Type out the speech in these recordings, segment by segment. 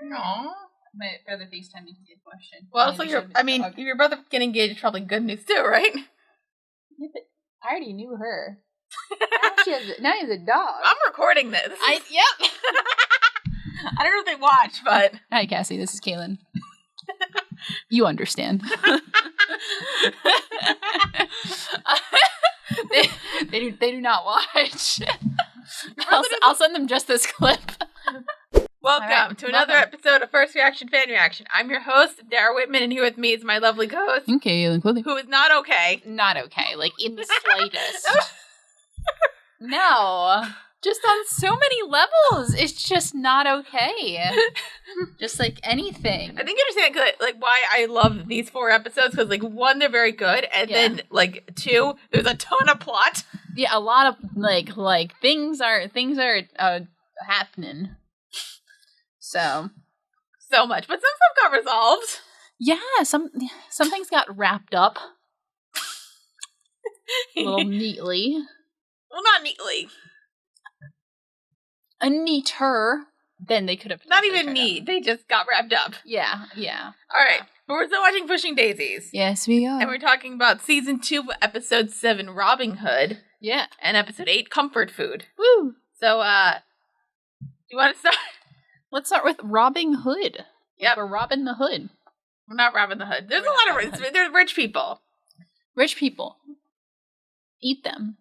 Aww. My brother FaceTimed me to get a question. Well, so your brother getting engaged is probably good news too, right? Yeah, but I already knew her. now he has a dog. I'm recording this. Yep. I don't know if they watch, but... Hi, Cassie. This is Cailin. You understand. They do not watch. I'll send them just this clip. Welcome to another episode of First Reaction Fan Reaction. I'm your host, Dara Whitman, and here with me is my lovely co-host, Cailin, who is not okay. Not okay, like in the slightest. No. Just on so many levels, it's just not okay. Just like anything. I think you understand like why I love these 4 episodes, because like 1, they're very good, and then like 2, there's a ton of plot. Yeah, a lot of like things are happening. So much, but some stuff got resolved. Yeah, some things got wrapped up a little neatly. Well, not neatly. A neater than they could have. Not even neat. They just got wrapped up. Yeah. All right, but we're still watching Pushing Daisies. Yes, we are. And we're talking about season 2, episode 7, Robin Hood. Yeah. And episode 8, Comfort Food. Woo. So, you want to start? Let's start with Robbing Hood. Yep. We're robbing the hood. We're not robbing the hood. There's a lot of they're rich people. Rich people. Eat them.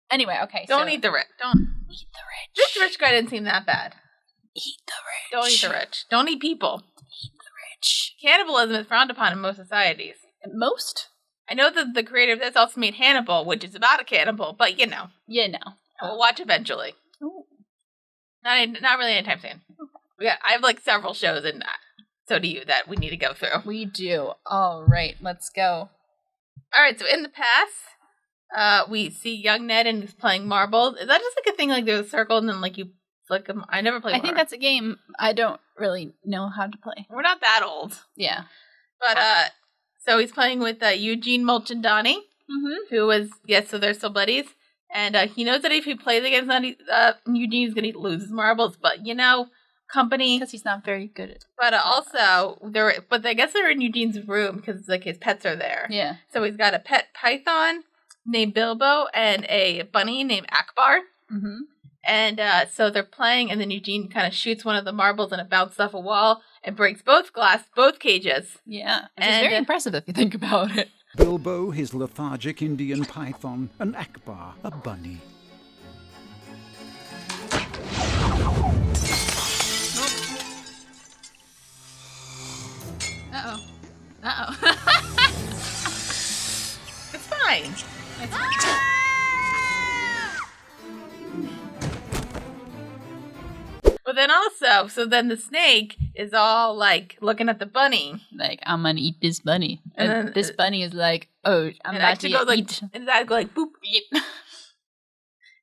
Anyway, okay. Don't eat the rich. Don't eat the rich. This rich guy didn't seem that bad. Eat the rich. Don't eat the rich. Don't eat people. Eat the rich. Cannibalism is frowned upon in most societies. Most? I know that the creator of this also made Hannibal, which is about a cannibal, but you know. We'll watch eventually. Ooh. Not really anytime soon. I have like several shows, and so do you, that we need to go through. We do. All right, let's go. All right, so in the past, we see young Ned and he's playing marbles. Is that just like a thing, like there's a circle and then like you flick them? I never played. I think that's a game I don't really know how to play. We're not that old. Yeah. But, so he's playing with Eugene Mulchandani, who was, so they're still buddies. And he knows that if he plays against Eugene, he's going to lose his marbles. But, you know, company. Because he's not very good at it. But also, I guess they're in Eugene's room because, like, his pets are there. Yeah. So he's got a pet python named Bilbo and a bunny named Akbar. Mm-hmm. And so they're playing, and then Eugene kind of shoots one of the marbles and it bounces off a wall and breaks both cages. Yeah. Which is very impressive if you think about it. Bilbo, his lethargic Indian python, and Akbar, a bunny. Uh-oh. It's fine. But then also, so then the snake is all like looking at the bunny. Like, I'm gonna eat this bunny. And then, this bunny is like, oh, I'm about to eat. And his eyes go like, boop. Yep.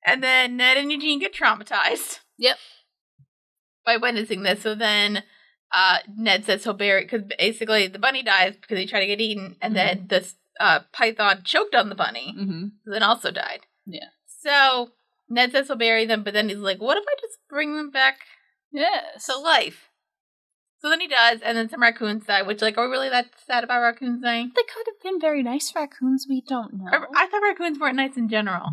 And then Ned and Eugene get traumatized. Yep. By witnessing this. So then Ned says he'll bury, because basically the bunny dies because he tried to get eaten. And then this python choked on the bunny. Mm-hmm. Then also died. Yeah. So Ned says he'll bury them, but then he's like, what if I just bring them back to life? So then he does, and then some raccoons die, which, like, are we really that sad about raccoons dying? They could have been very nice raccoons, we don't know. I thought raccoons weren't nice in general.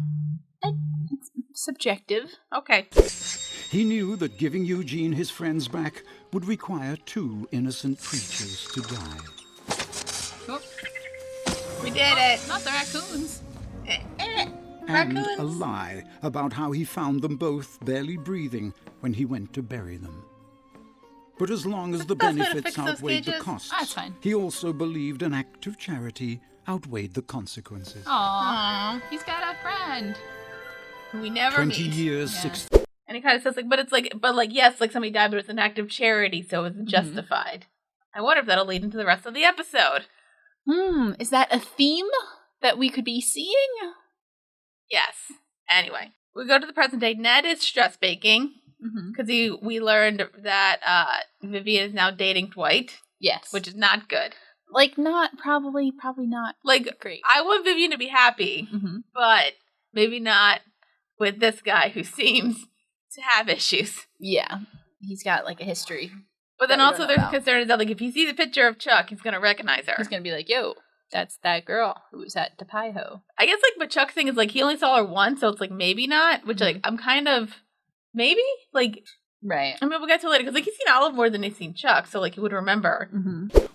It's subjective. Okay. He knew that giving Eugene his friends back would require 2 innocent creatures to die. Oh. We did it. Not the raccoons. And a lie about how he found them both barely breathing when he went to bury them. But as long as the benefits outweighed the costs, that's fine. He also believed an act of charity outweighed the consequences. Aww. He's got a friend. We never 20 meet. years, Yeah. 6... And he kind of says, like, yes, like somebody died, but it's an act of charity, so it's justified. I wonder if that'll lead into the rest of the episode. Is that a theme that we could be seeing? Yes. Anyway, we go to the present day. Ned is stress baking because we learned that Vivian is now dating Dwight. Yes. Which is not good. Like, probably not. Like, great. I want Vivian to be happy, but maybe not with this guy who seems to have issues. Yeah. He's got, like, a history. But then also there's concern that like if he sees a picture of Chuck, he's gonna recognize her. He's gonna be like, "Yo, that's that girl who was at Tapaiho." I guess like, but Chuck's thing is like he only saw her once, so it's like maybe not. Which like I'm kind of maybe like. Right. I mean, we'll get to it later, because, like, he's seen Olive more than he's seen Chuck, so, like, he would remember.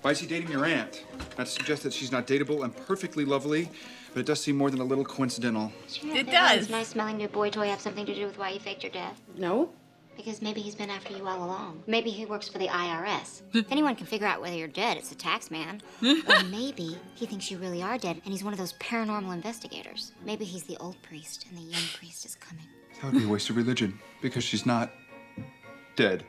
Why is he dating your aunt? Not to suggest that she's not dateable and perfectly lovely, but it does seem more than a little coincidental. It does. Does nice-smelling new boy toy have something to do with why you faked your death? No. Because maybe he's been after you all along. Maybe he works for the IRS. If anyone can figure out whether you're dead, it's the tax man. Or maybe he thinks you really are dead, and he's one of those paranormal investigators. Maybe he's the old priest, and the young priest is coming. That would be a waste of religion, because she's not dead.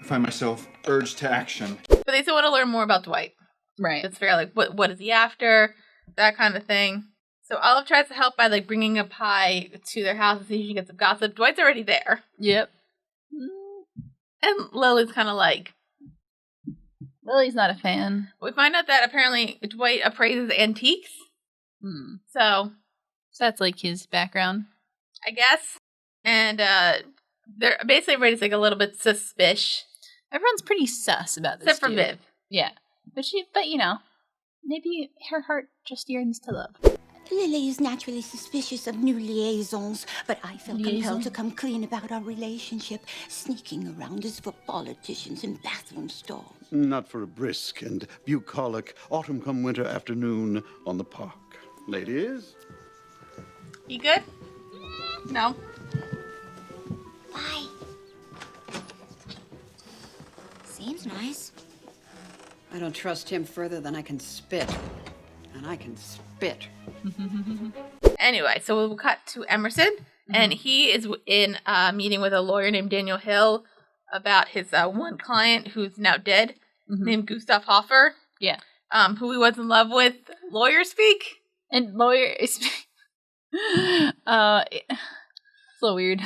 I find myself urged to action. But they still want to learn more about Dwight. Right. It's fair, like, what is he after? That kind of thing. So Olive tries to help by, like, bringing a pie to their house to see if she can get some gossip. Dwight's already there. Yep. And Lily's kind of like... Lily's not a fan. We find out that apparently Dwight appraises antiques. So that's, like, his background. I guess. And, they're basically everybody's like a little bit suspicious. Everyone's pretty sus about this. Except for Viv. Yeah. But you know, maybe her heart just yearns to love. Lily is naturally suspicious of new liaisons, but I felt compelled to come clean about our relationship, sneaking around as for politicians in bathroom stalls. Not for a brisk and bucolic autumn-come-winter afternoon on the park. Ladies? You good? No. Why? Seems nice. I don't trust him further than I can spit. And I can spit. Anyway, so we'll cut to Emerson, and he is in a meeting with a lawyer named Daniel Hill about his one client who's now dead, named Gustav Hoffer. Yeah. Who he was in love with. Lawyer speak? And lawyer speak. It's a little weird.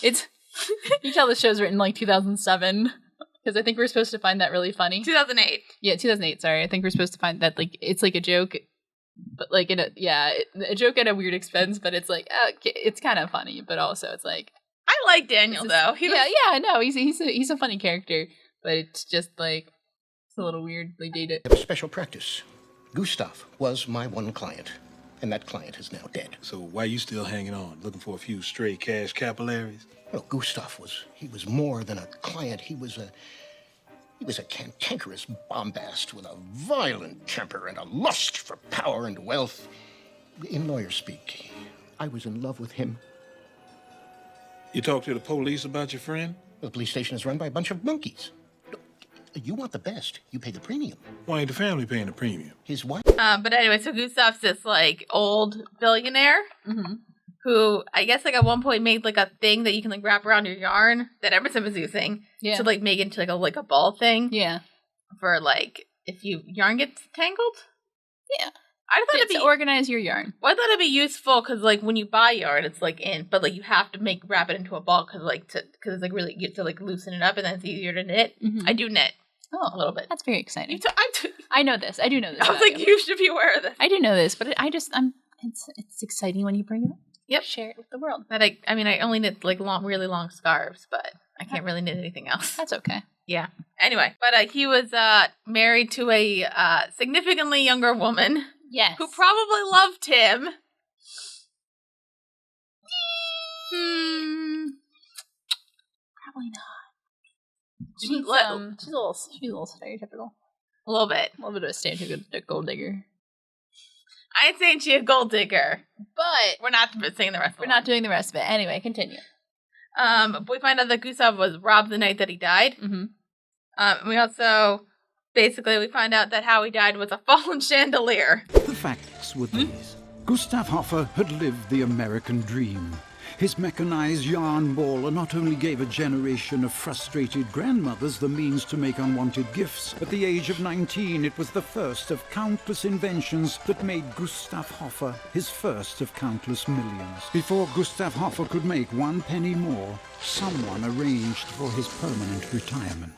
It's you tell the show's written like 2007 because I think we're supposed to find that really funny. 2008. Yeah, 2008. Sorry, I think we're supposed to find that like it's like a joke, but like a joke at a weird expense. But it's like it's kind of funny, but also it's like I like Daniel though. No, he's a funny character, but it's just like it's a little weirdly dated. I have a special practice. Gustav was my one client. And that client is now dead. So why you still hanging on, looking for a few stray cash capillaries? Well, Gustav was more than a client. He was a cantankerous bombast with a violent temper and a lust for power and wealth. In lawyer speak, I was in love with him. You talked to the police about your friend? The police station is run by a bunch of monkeys. You want the best. You pay the premium. Why ain't the family paying the premium? His wife. But anyway, so Gustav's this like old billionaire who I guess like at one point made like a thing that you can like wrap around your yarn that Emerson was using to like make it into like a ball thing. Yeah. For like if you yarn gets tangled. Yeah. I thought it'd be organize your yarn. Well, I thought it'd be useful because like when you buy yarn, it's like in, but like you have to wrap it into a ball because it's like really to like loosen it up and then it's easier to knit. I do knit. Oh, a little bit. That's very exciting. I know this. I do know this. I was like, you should be aware of this. I do know this, but it's exciting when you bring it up. Yep. Share it with the world. But I only knit like really long scarves, but I can't really knit anything else. That's okay. Yeah. Anyway, but he was married to a significantly younger woman. Yes. Who probably loved him. Probably not. She's a little stereotypical. A little bit. A little bit of a stereotypical gold digger. I ain't saying she's a gold digger, but we're not saying the rest. We're not doing the rest of it. Anyway, continue. We find out that Gustav was robbed the night that he died. We also we find out that how he died was a fallen chandelier. The facts were these. Gustav Hoffer had lived the American dream. His mechanized yarn baller not only gave a generation of frustrated grandmothers the means to make unwanted gifts, at the age of 19 it was the first of countless inventions that made Gustav Hoffer his first of countless millions. Before Gustav Hoffer could make one penny more, someone arranged for his permanent retirement.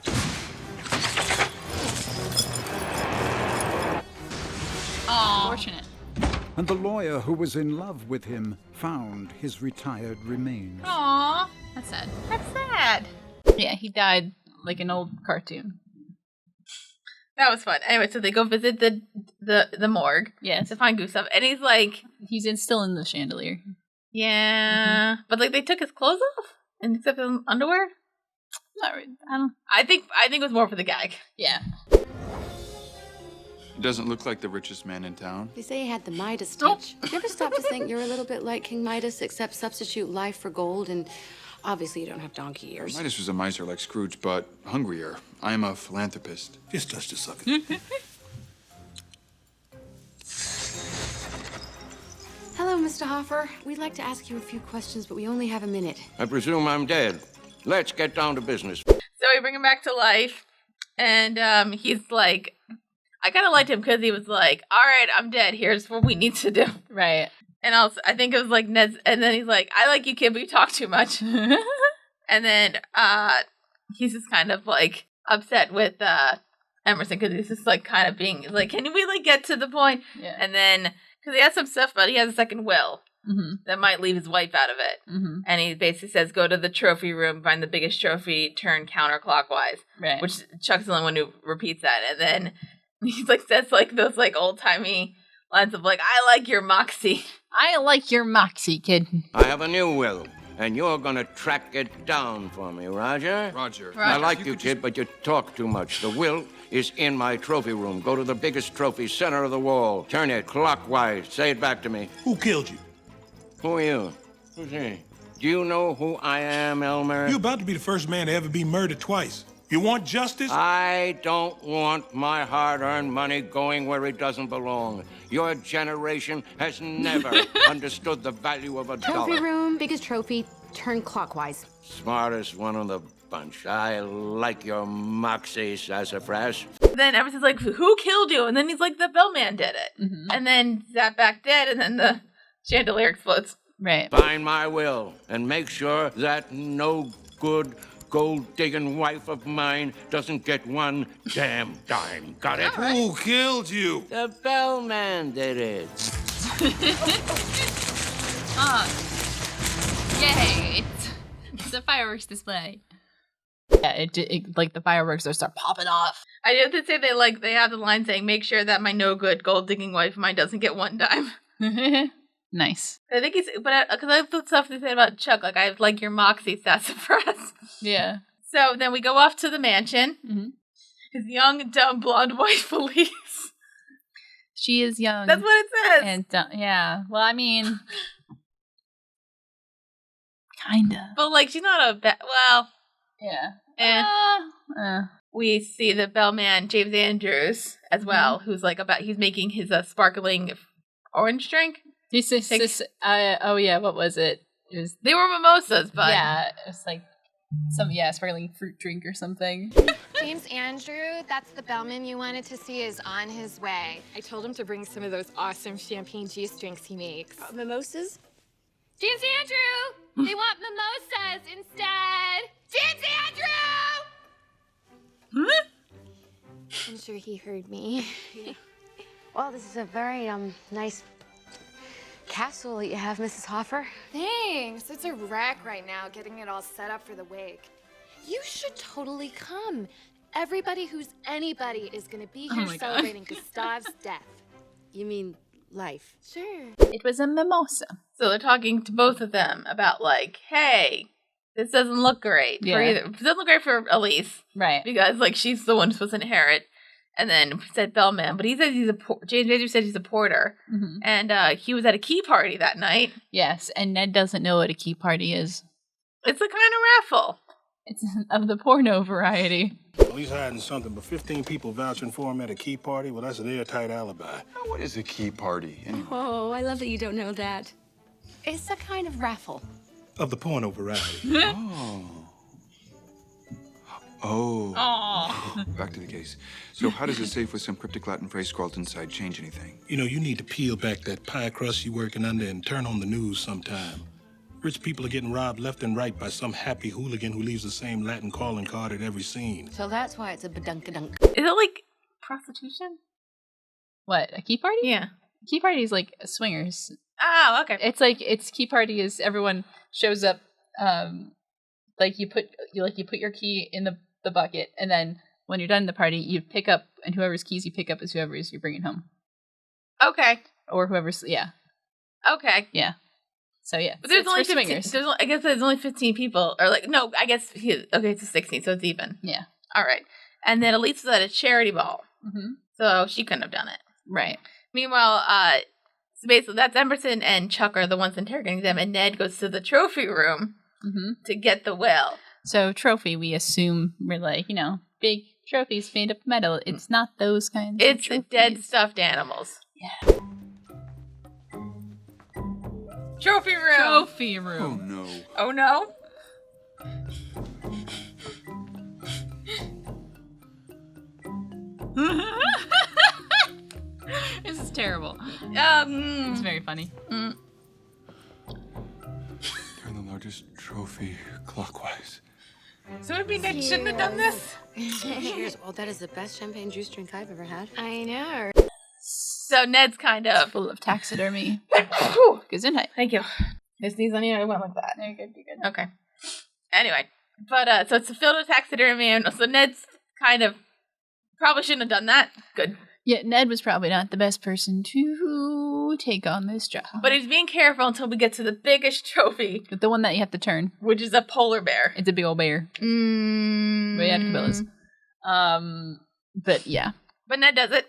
Fortunate. And the lawyer who was in love with him found his retired remains. Aww. That's sad. That's sad. Yeah, he died like an old cartoon. That was fun. Anyway, so they go visit the morgue. Yes. To find Gustav, and he's like, still in the chandelier. Yeah, but like they took his clothes off, and except his underwear. Not really. I think it was more for the gag. Yeah. He doesn't look like the richest man in town. They say he had the Midas touch. Do you ever stop to think you're a little bit like King Midas, except substitute life for gold, and obviously you don't have donkey ears. Midas was a miser like Scrooge, but hungrier. I am a philanthropist. Just touch the sucker. Hello, Mr. Hoffer. We'd like to ask you a few questions, but we only have a minute. I presume I'm dead. Let's get down to business. So we bring him back to life, and he's like, I kind of liked him because he was like, all right, I'm dead. Here's what we need to do. Right. And also, I think it was like Ned's, and then he's like, I like you, kid, but you talk too much. And then he's just kind of like upset with Emerson because he's just like kind of being like, can we like get to the point? Yeah. And then, because he has some stuff, but he has a second will that might leave his wife out of it. And he basically says, go to the trophy room, find the biggest trophy, turn counterclockwise. Right. Which Chuck's the only one who repeats that. And then he's like, says like those like old timey lines of like, I like your moxie. I like your moxie, kid. I have a new will, and you're gonna track it down for me, Roger? Roger. I like you, kid, but you talk too much. The will is in my trophy room. Go to the biggest trophy, center of the wall. Turn it clockwise. Say it back to me. Who killed you? Who are you? Who's he? Do you know who I am, Elmer? You're about to be the first man to ever be murdered twice. You want justice? I don't want my hard-earned money going where it doesn't belong. Your generation has never understood the value of a Trophy dollar. room, biggest trophy, turn clockwise. Smartest one of the bunch. I like your moxie, sassafras. Then Emerson's like, who killed you? And then he's like, the bellman did it. And then Zap back dead, and then the chandelier explodes. Right. Find my will and make sure that no good gold-digging wife of mine doesn't get one damn dime. Got it? Right. Who killed you? The bellman did it. Yay! It's a fireworks display. Yeah, it like the fireworks start popping off. I have to say they have the line saying, make sure that my no good gold digging wife of mine doesn't get one dime. Nice. I think it's, but because I have the stuff they say about Chuck, like I like your moxie sassafras. Yeah. So then we go off to the mansion. His young, dumb, blonde wife, Elise. She is young. That's what it says. And yeah. Well, I mean, kinda. But like, she's not a bad. Well, yeah. We see the bellman James Andrews as well, who's like he's making his sparkling orange drink. Oh yeah, what was it? It was they were mimosas, but yeah, it was like some sparkling fruit drink or something. James Andrew, that's the bellman you wanted to see, is on his way. I told him to bring some of those awesome champagne juice drinks he makes. Mimosas? James Andrew! They want mimosas instead! James Andrew! I'm sure he heard me. Well, this is a very, nice castle that you have, Mrs. Hoffer. Thanks. It's a wreck right now, getting it all set up for the wake. You should totally come. Everybody who's anybody is going to be here celebrating Gustav's death. You mean life? Sure. It was a mimosa. So they're talking to both of them about like, hey, this doesn't look great for either. It doesn't look great for Elise, right? Because like she's the one who's supposed to inherit. And then said bellman, but he says James Andrews said he's a porter, and he was at a key party that night. Yes, and Ned doesn't know what a key party is. It's a kind of raffle. It's of the porno variety. Well, he's hiding something, but 15 people vouching for him at a key party, well, that's an airtight alibi. What is a key party anyway? Oh, I love that you don't know that. It's a kind of raffle. Of the porno variety. Oh. Back to the case. So how does a safe with some cryptic Latin phrase scrawled inside change anything? You know, you need to peel back that pie crust you're working under and turn on the news sometime. Rich people are getting robbed left and right by some happy hooligan who leaves the same Latin calling card at every scene. So that's why it's a badunkadunk. Is it like prostitution? What, a key party? Yeah. Key party is like swingers. Oh, okay. It's key party is everyone shows up, like you put your key in the the bucket, and then when you're done the party, you pick up, and whoever's keys you pick up is whoever's you're bringing home. Okay. Or whoever's, Okay. Yeah. So yeah, but there's it's only for 15, swingers. I guess there's only 15 people, or like no, I guess it's a 16, so it's even. Yeah. All right, and then Elise was at a charity ball, Mm-hmm. so she couldn't have done it. Right. Meanwhile, so basically that's Emerson and Chuck are the ones interrogating them, and Ned goes to the trophy room to get the will. So trophy, we assume we're like, big trophies made of metal. It's not those kinds. It's of dead stuffed animals. Yeah. Trophy room. Trophy room. Oh no. Oh no. This is terrible. It's very funny. Turn the largest trophy clockwise. So maybe Ned shouldn't have done this. Cheers. Well, that is the best champagne juice drink I've ever had. I know. So Ned's kind of full of taxidermy. Gesundheit. Thank you. I sneezed on you. I went like that. You're good. You're good. Okay. Anyway, but so it's filled with taxidermy, and so Ned's kind of probably shouldn't have done that. Good. Yeah, Ned was probably not the best person to take on this job. But he's being careful until we get to the biggest trophy. The one that you have to turn. Which is a polar bear. It's a big old bear. Way out of Cabela's. But yeah. But Ned does it.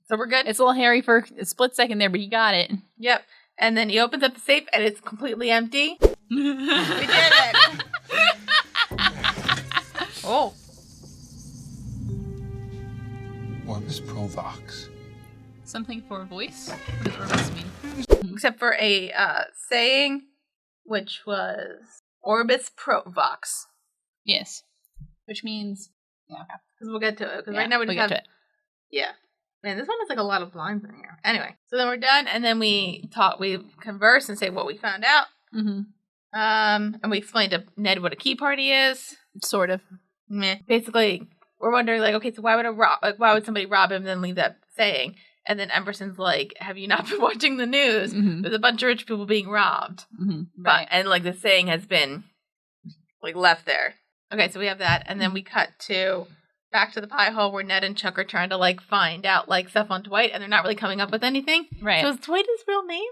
So we're good. It's a little hairy for a split second there, but he got it. Yep. And then he opens up the safe and it's completely empty. We did it. Oh. Orbis Provox. Something for voice? What does Orbis mean? Except for a saying, which was Orbis Provox. Yes. Which means... Yeah, okay. Because we'll get to it. Because right now we just have... to it. Yeah. Man, this one has like a lot of lines in here. Anyway, so then we're done, and then we converse and say what we found out. Mm-hmm. And we explained to Ned what a key party is. Sort of. Meh. Basically, we're wondering, like, okay, so why would somebody rob him and then leave that saying? And then Emerson's like, have you not been watching the news? Mm-hmm. There's a bunch of rich people being robbed. Mm-hmm. Right. And, like, the saying has been, like, left there. Okay, so we have that. And then we cut to back to the pie hole where Ned and Chuck are trying to, like, find out, like, stuff on Dwight. And they're not really coming up with anything. Right. So is Dwight his real name?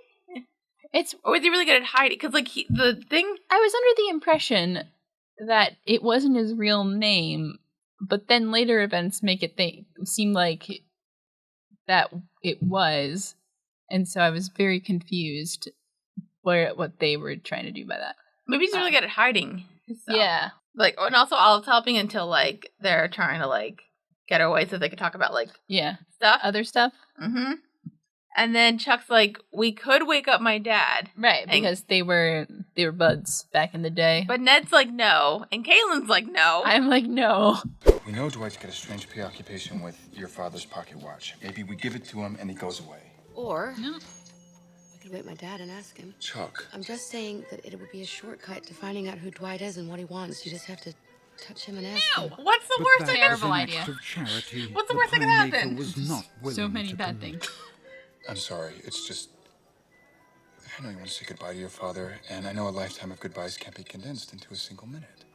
It's... Or is he really good at hiding? Because, like, the thing... I was under the impression that it wasn't his real name, but then later events make it seem like that it was, and so I was very confused what they were trying to do by that. Maybe he's really good at hiding himself. Yeah. Like, and also Olive's helping until, like, they're trying to, like, get her away so they can talk about, like, stuff. Other stuff. Mm-hmm. And then Chuck's like, we could wake up my dad. Right, because they were buds back in the day. But Ned's like, no. And Cailin's like, no. I'm like, no. We know Dwight's got a strange preoccupation with your father's pocket watch. Maybe we give it to him and he goes away. Or we could wake my dad and ask him. Chuck. I'm just saying that it would be a shortcut to finding out who Dwight is and what he wants. You just have to touch him and ask him. What's the worst thing? Terrible idea. What's the worst thing that happened? So many bad things. I'm sorry, it's just... I know you want to say goodbye to your father, and I know a lifetime of goodbyes can't be condensed into a single minute.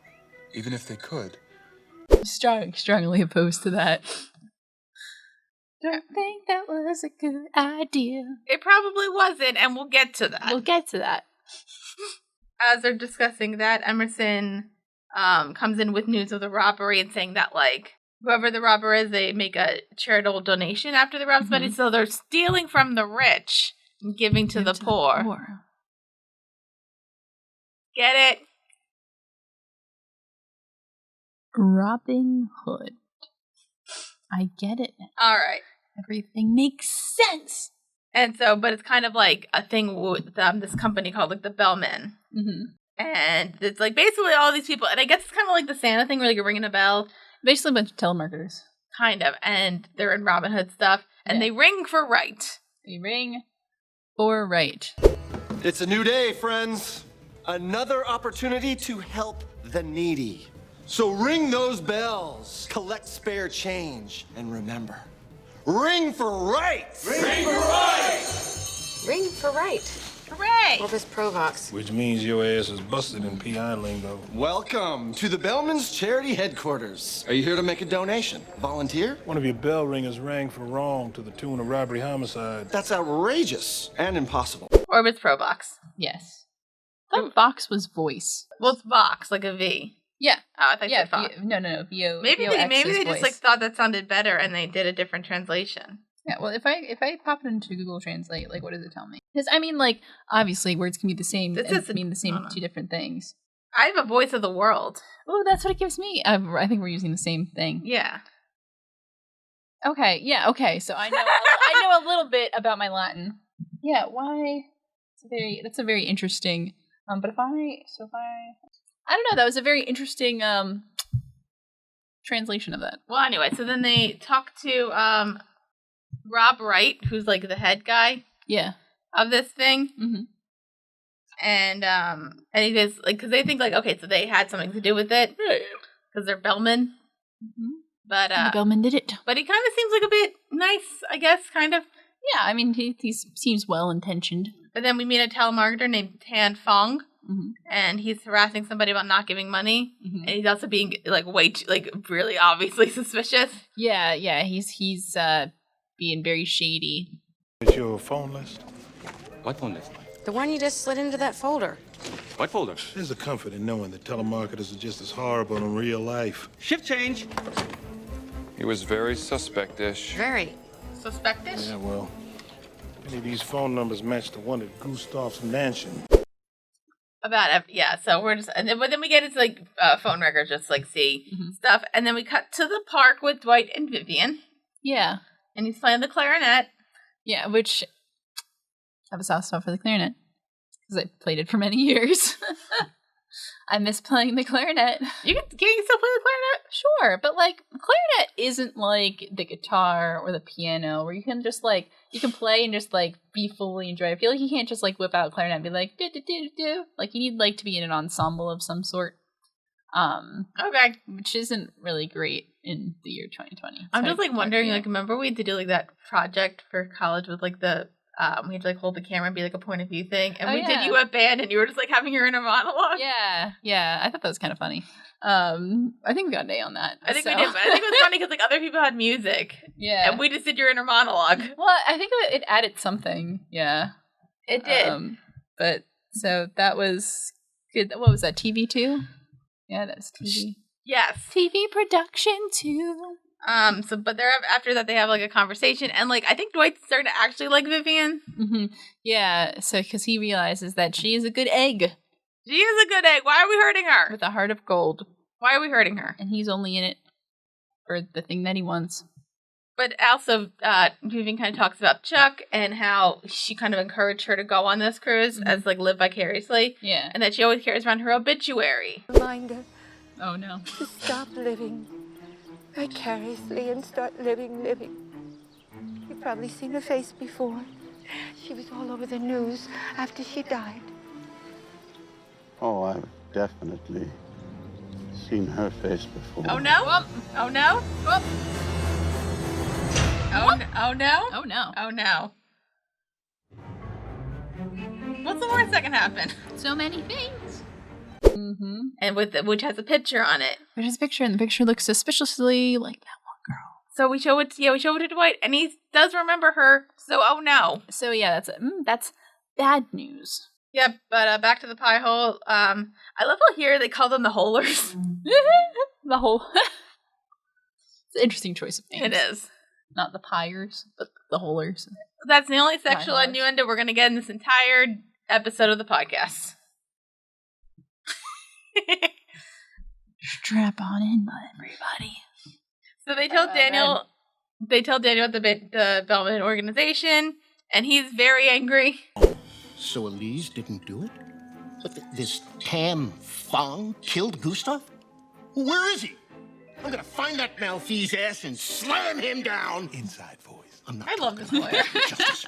Even if they could. Strongly opposed to that. Don't think that was a good idea. It probably wasn't, and we'll get to that. We'll get to that. As they're discussing that, Emerson comes in with news of the robbery and saying that, like, whoever the robber is, they make a charitable donation after they rob somebody. So they're stealing from the rich and giving to the poor. Get it? Robin Hood. I get it now. All right. Everything makes sense. And so, but it's kind of like a thing with this company called, like, the Bellmen. Mm-hmm. And it's, like, basically all these people. And I guess it's kind of like the Santa thing where, like, you're ringing a bell. Basically a bunch of telemarketers. Kind of. And they're in Robin Hood stuff. And they ring for right. They ring for right. It's a new day, friends. Another opportunity to help the needy. So ring those bells, collect spare change, and remember, ring for right! Ring for right! Ring for right. Hooray! Orbis Provox. Which means your ass is busted in PI lingo. Welcome to the Bellman's charity headquarters. Are you here to make a donation? Volunteer? One of your bell ringers rang for wrong to the tune of robbery homicide. That's outrageous and impossible. Orbis Provox. Yes. I thought Vox was voice. Well, it's Vox, like a V. Yeah. Oh, I thought you said Vox. No. Maybe they just like thought that sounded better and they did a different translation. Yeah, well, if I pop it into Google Translate, like, what does it tell me? Because, I mean, like, obviously, words can be the same and mean the same two different things. I have a voice of the world. Oh, that's what it gives me. I think we're using the same thing. Yeah. Okay, yeah, okay. So I know a little bit about my Latin. Yeah, why? That's a very interesting. But if I don't know, that was a very interesting translation of that. Well, anyway, so then they talk to Rob Wright, who's like the head guy. Yeah. Of this thing. Mm-hmm. And he goes like, because they think like, okay, so they had something to do with it, because they're Bellman. Mm-hmm. But the Bellman did it. But he kind of seems like a bit nice, I guess, kind of. Yeah, I mean, he seems well intentioned. But then we meet a telemarketer named Tan Fong. Mm-hmm. And he's harassing somebody about not giving money, mm-hmm. and he's also being like really obviously suspicious. Yeah, he's being very shady. Is your phone list? What phone list? The one you just slid into that folder. What folder? There's a comfort in knowing that telemarketers are just as horrible in real life. Shift change. He was very suspect-ish. Very. Suspectish? Yeah, well, many of these phone numbers match the one at Gustav's mansion. So we're just, but then we get into like phone records, just like see mm-hmm. stuff, and then we cut to the park with Dwight and Vivian. Yeah, and he's playing the clarinet. Yeah, which I have a soft spot for the clarinet because I played it for many years. I miss playing the clarinet. Can you still play the clarinet? Sure, but like clarinet isn't like the guitar or the piano where you can just like you can play and just like be fully enjoy. I feel like you can't just like whip out a clarinet and be like do do do do. Like you need like to be in an ensemble of some sort. Okay, which isn't really great in the year 2020. I'm just like wondering, like, remember we had to do like that project for college with like the we had to like hold the camera and be like a point of view thing, and we did you at band, and you were just like having your inner monologue. Yeah, I thought that was kind of funny. I think we got an A on that. I think we did, but I think it was funny because like other people had music, and we just did your inner monologue. Well, I think it added something. Yeah, it did. But so that was good. What was that? TV too? Yeah, that's TV. Yes, TV production too. But they're after that they have like a conversation, and like I think Dwight's starting to actually like Vivian. Mm-hmm. Yeah, so because he realizes that she is a good egg. She is a good egg. Why are we hurting her? With a heart of gold. Why are we hurting her? And he's only in it for the thing that he wants. But also, Vivian kind of talks about Chuck and how she kind of encouraged her to go on this cruise as like live vicariously. Yeah, and that she always carries around her obituary. Reminder. Oh no. To stop living vicariously and start living. You've probably seen her face before. She was all over the news after she died. Oh, I've definitely seen her face before. Oh no! Whoop. Oh no! Whoop. Oh no! Oh no! Oh no! What's the worst that can happen? So many things. Mm-hmm. And which has a picture on it. Which has a picture, and the picture looks suspiciously like that one girl. So we show it to Dwight, and he does remember her. So oh no. So yeah, that's bad news. Yep, but back to the pie hole. I love how here they call them the holers. The hole. It's an interesting choice of names. It is. Not the piers, but the holers. That's the only sexual innuendo we're going to get in this entire episode of the podcast. Strap on in, everybody. So they tell Daniel. They tell Daniel at the Bellman organization, and he's very angry. So Elise didn't do it? But this Tam Fong killed Gustav? Where is he? I'm gonna find that Malfee's ass and slam him down. Inside voice. I love this lawyer.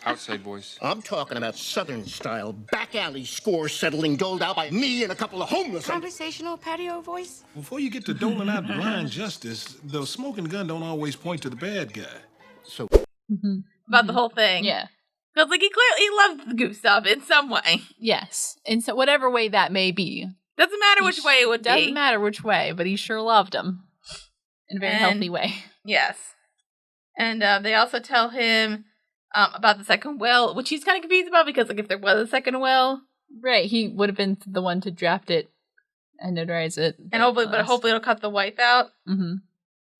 Outside voice. I'm talking about Southern-style, back-alley scores settling doled out by me and a couple of homeless. Conversational patio voice? Before you get to doling out blind justice, the smoking gun don't always point to the bad guy. So about the whole thing. Yeah. Because, like, he loves Gustav in some way. Yes. In so whatever way that may be. Doesn't matter which way it would be. Doesn't matter which way, but he sure loved him. In a very healthy way. Yes. And they also tell him about the second will, which he's kind of confused about because, like, if there was a second will... Right, he would have been the one to draft it and notarize it. And hopefully it'll cut the wife out. Mm-hmm.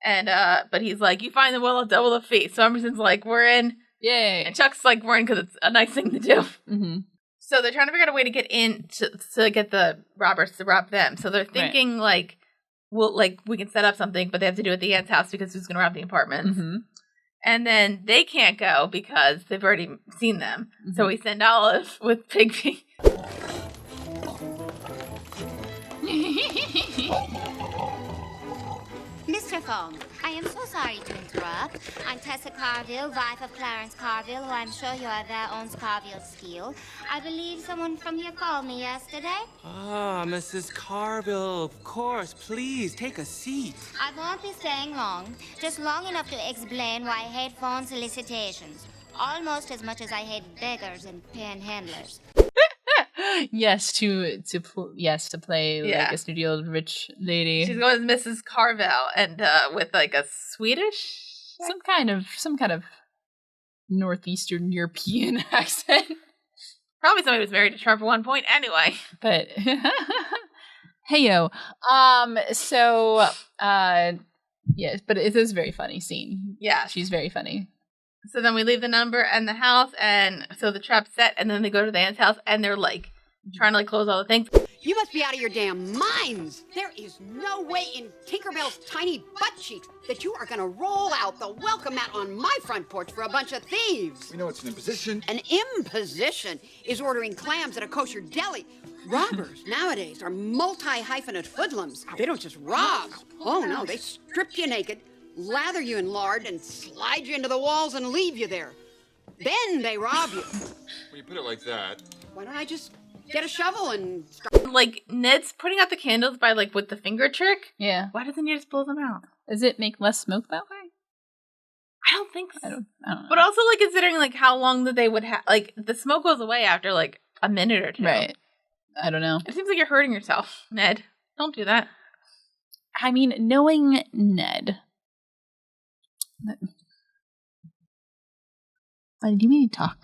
And, but he's like, you find the will, I'll double the fee. So Emerson's like, we're in. Yay. And Chuck's like, we're in because it's a nice thing to do. Mm-hmm. So they're trying to figure out a way to get in to get the robbers to rob them. So they're thinking, like, well, like, we can set up something, but they have to do it at the aunt's house because who's going to rob the apartments. Mm-hmm. And then they can't go because they've already seen them. Mm-hmm. So we send Olive with Pigby. Mr. Fogg, I am so sorry to interrupt. I'm Tessa Carville, wife of Clarence Carville, who I'm sure you are aware owns Carville Steel. I believe someone from here called me yesterday. Ah, Mrs. Carville, of course. Please, take a seat. I won't be staying long, just long enough to explain why I hate phone solicitations. Almost as much as I hate beggars and panhandlers. Yes, to play like a snooty old rich lady. She's going as Mrs. Carvel and with like a Swedish, some kind of northeastern European accent. Probably somebody was married to Trump at one point, anyway. But heyo, yes, but it is a very funny scene. Yeah, she's very funny. So then we leave the number and the house, and so the trap's set, and then they go to the aunt's house, and they're, like, trying to, like, close all the things. You must be out of your damn minds! There is no way in Tinkerbell's tiny butt cheeks that you are gonna roll out the welcome mat on my front porch for a bunch of thieves! We know it's an imposition. An imposition is ordering clams at a kosher deli. Robbers nowadays are multi-hyphenate hoodlums. They don't just rob. Oh, no, they strip you naked, lather you in lard, and slide you into the walls and leave you there. Then they rob you. When you put it like that. Why don't I just get a shovel and start? Like, Ned's putting out the candles by, like, with the finger trick. Yeah. Why doesn't he just blow them out? Does it make less smoke that way? I don't think so. I don't know. But also, like, considering, like, how long that they would have, like, the smoke goes away after, like, a minute or two. Right. I don't know. It seems like you're hurting yourself, Ned. Don't do that. I mean, knowing Ned... Why did you mean to talk?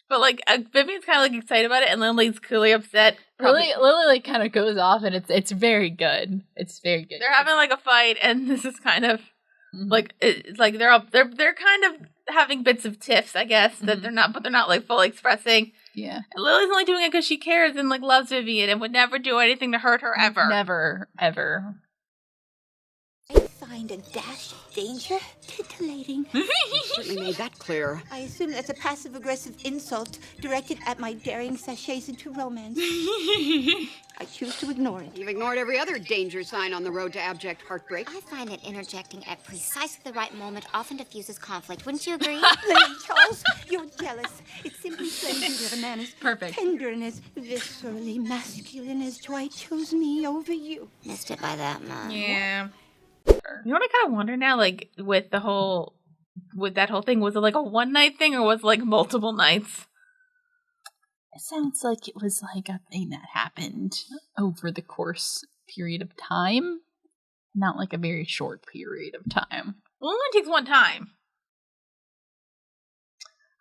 But, like, Vivian's kind of, like, excited about it, and Lily's clearly upset. Lily, like, kind of goes off, and it's very good. It's very good. They're having, like, a fight, and this is kind of, like, it's like they're kind of having bits of tiffs, I guess, that they're not, like, fully expressing. Yeah. And Lily's only doing it because she cares and, like, loves Vivian and would never do anything to hurt her, ever. Never, ever. I find a dash of danger titillating. You certainly made that clear. I assume that's a passive-aggressive insult directed at my daring sachets into romance. I choose to ignore it. You've ignored every other danger sign on the road to abject heartbreak. I find that interjecting at precisely the right moment often diffuses conflict. Wouldn't you agree? Lily, Charles, you're jealous. It simply sends you to the man as perfect, tender and as viscerally masculine as Dwight chose me over you. Missed it by that much. Yeah. You know what I kind of wonder now, like, with that whole thing, was it like a one-night thing or was it like multiple nights? It sounds like it was like a thing that happened over the course period of time, not like a very short period of time. Well, it only takes one time.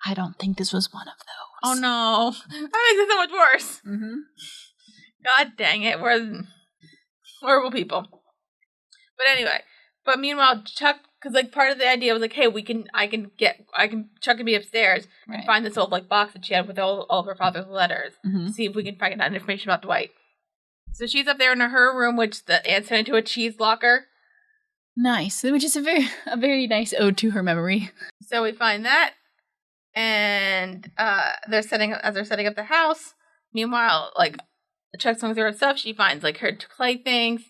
I don't think this was one of those. Oh no, that makes it so much worse. Mm-hmm. God dang it, we're horrible people. But anyway, meanwhile, Chuck, because like part of the idea was like, hey, Chuck can be upstairs and find this old like box that she had with all of her father's letters, see if we can find out information about Dwight. So she's up there in her room, which the aunt turned into a cheese locker. Nice, which is a very nice ode to her memory. So we find that, and they're setting up the house. Meanwhile, like Chuck's going through her stuff, she finds like her playthings.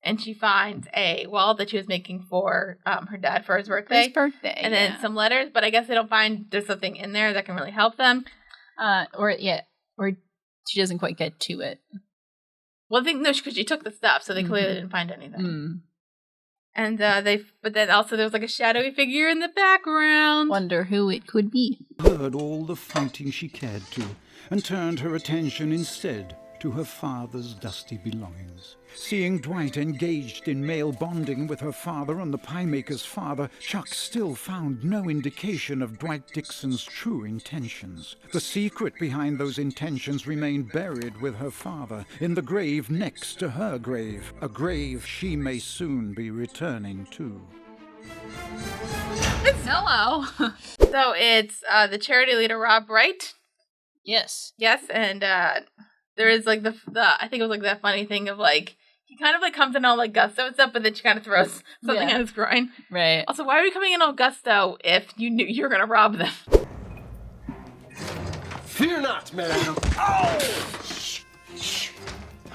And she finds a wall that she was making for her dad for his birthday. And then some letters, but I guess they don't find there's something in there that can really help them. Or she doesn't quite get to it. Well, I think, no, because she took the stuff, so they clearly didn't find anything. And but then also there was like a shadowy figure in the background. Wonder who it could be. Heard all the fighting she cared to, and turned her attention instead to her father's dusty belongings. Seeing Dwight engaged in male bonding with her father and the piemaker's father, Chuck still found no indication of Dwight Dixon's true intentions. The secret behind those intentions remained buried with her father in the grave next to her grave, a grave she may soon be returning to. Hello. So it's the charity leader, Rob Wright. Yes. Yes, and there is like the I think it was like that funny thing of like he kind of like comes in all like gusto and stuff, but then she kind of throws something on his groin. Right. Also, why are you coming in all gusto if you knew you were gonna rob them? Fear not, madam. Oh! Shh.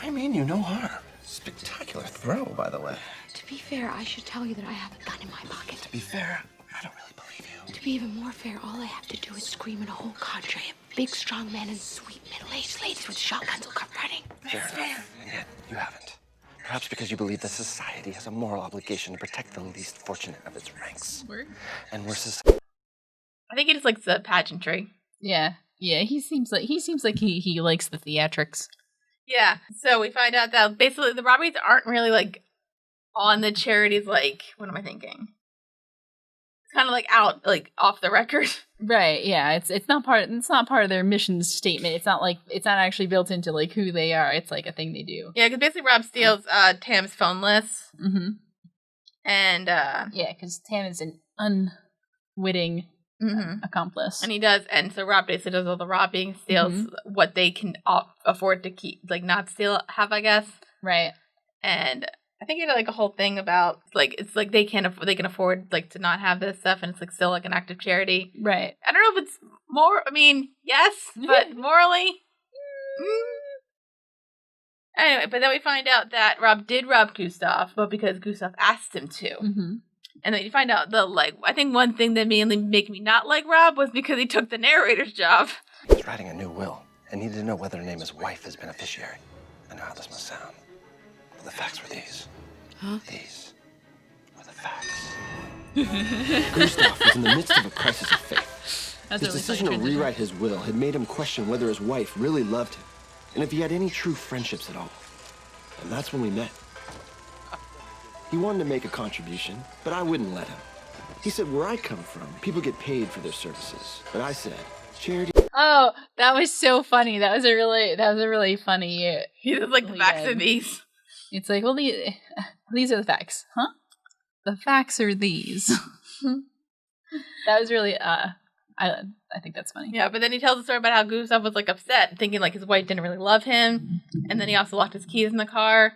I mean you no harm. Spectacular throw, by the way. To be fair, I should tell you that I have a gun in my pocket. To be fair, I don't really believe you. To be even more fair, all I have to do is scream and a whole cadre of big, strong men and sweet middle-aged ladies with shotguns will come running. Fair enough. And yet, you haven't. Perhaps because you believe that society has a moral obligation to protect the least fortunate of its ranks. Word. And we're I think he just likes the pageantry. Yeah. Yeah, he seems like he likes the theatrics. Yeah. So we find out that basically the robberies aren't really like on the charity's like what am I thinking? It's kind of like out like off the record. Right, yeah. It's not part of their mission statement. It's not actually built into like who they are. It's like a thing they do. Yeah, because basically Rob steals Tam's phone list. Mm-hmm. And yeah, because Tam is an unwitting accomplice. And he does, and so Rob basically does all the robbing, steals what they can afford to keep, like not steal, I guess. Right. And I think he did like a whole thing about like it's like they can afford like to not have this stuff, and it's like still like an active charity. Right. I don't know if it's more. I mean, yes, but morally. Anyway, but then we find out that Rob did rob Gustav, but because Gustav asked him to. Mm-hmm. And then you find out I think one thing that mainly made me not like Rob was because he took the narrator's job. He was writing a new will and needed to know whether to name his wife as beneficiary. I know how this must sound. But the facts were these. Huh? These were the facts. Gustav was in the midst of a crisis of faith. His decision to rewrite his will had made him question whether his wife really loved him and if he had any true friendships at all. And that's when we met. He wanted to make a contribution, but I wouldn't let him. He said, where I come from, people get paid for their services. But I said, charity. Oh, that was so funny. That was a really funny. He was like the facts are these. It's like, well, these are the facts, huh? The facts are these. That was really I think that's funny. Yeah, but then he tells a story about how Gustav was like upset, thinking like his wife didn't really love him, and then he also locked his keys in the car.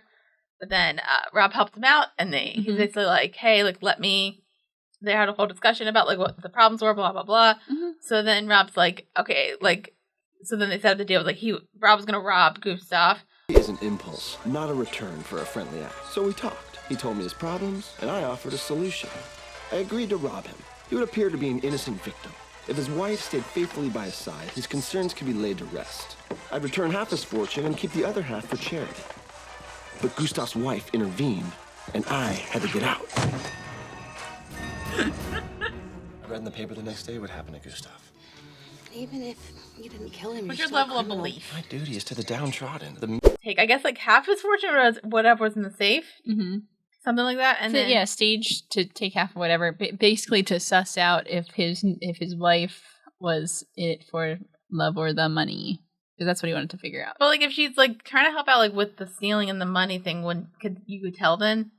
But then Rob helped him out, and he's basically like, hey, like, let me... They had a whole discussion about, like, what the problems were, blah, blah, blah. Mm-hmm. So then Rob's like, okay, like... So then they set up the deal. Like, Rob was going to rob Gustav. It is an impulse, not a return for a friendly act. So we talked. He told me his problems, and I offered a solution. I agreed to rob him. He would appear to be an innocent victim. If his wife stayed faithfully by his side, his concerns could be laid to rest. I'd return half his fortune and keep the other half for charity. But Gustav's wife intervened, and I had to get out. I read in the paper the next day what happened to Gustav. Even if you didn't kill him, what's your level of belief? My duty is to the downtrodden. Take, I guess, like half his fortune or whatever was in the safe. Mm-hmm. Something like that. And then... Yeah, stage to take half of whatever. Basically to suss out if his wife was in it for love or the money. Because that's what he wanted to figure out. But like, if she's like trying to help out like with the stealing and the money thing, could you tell then?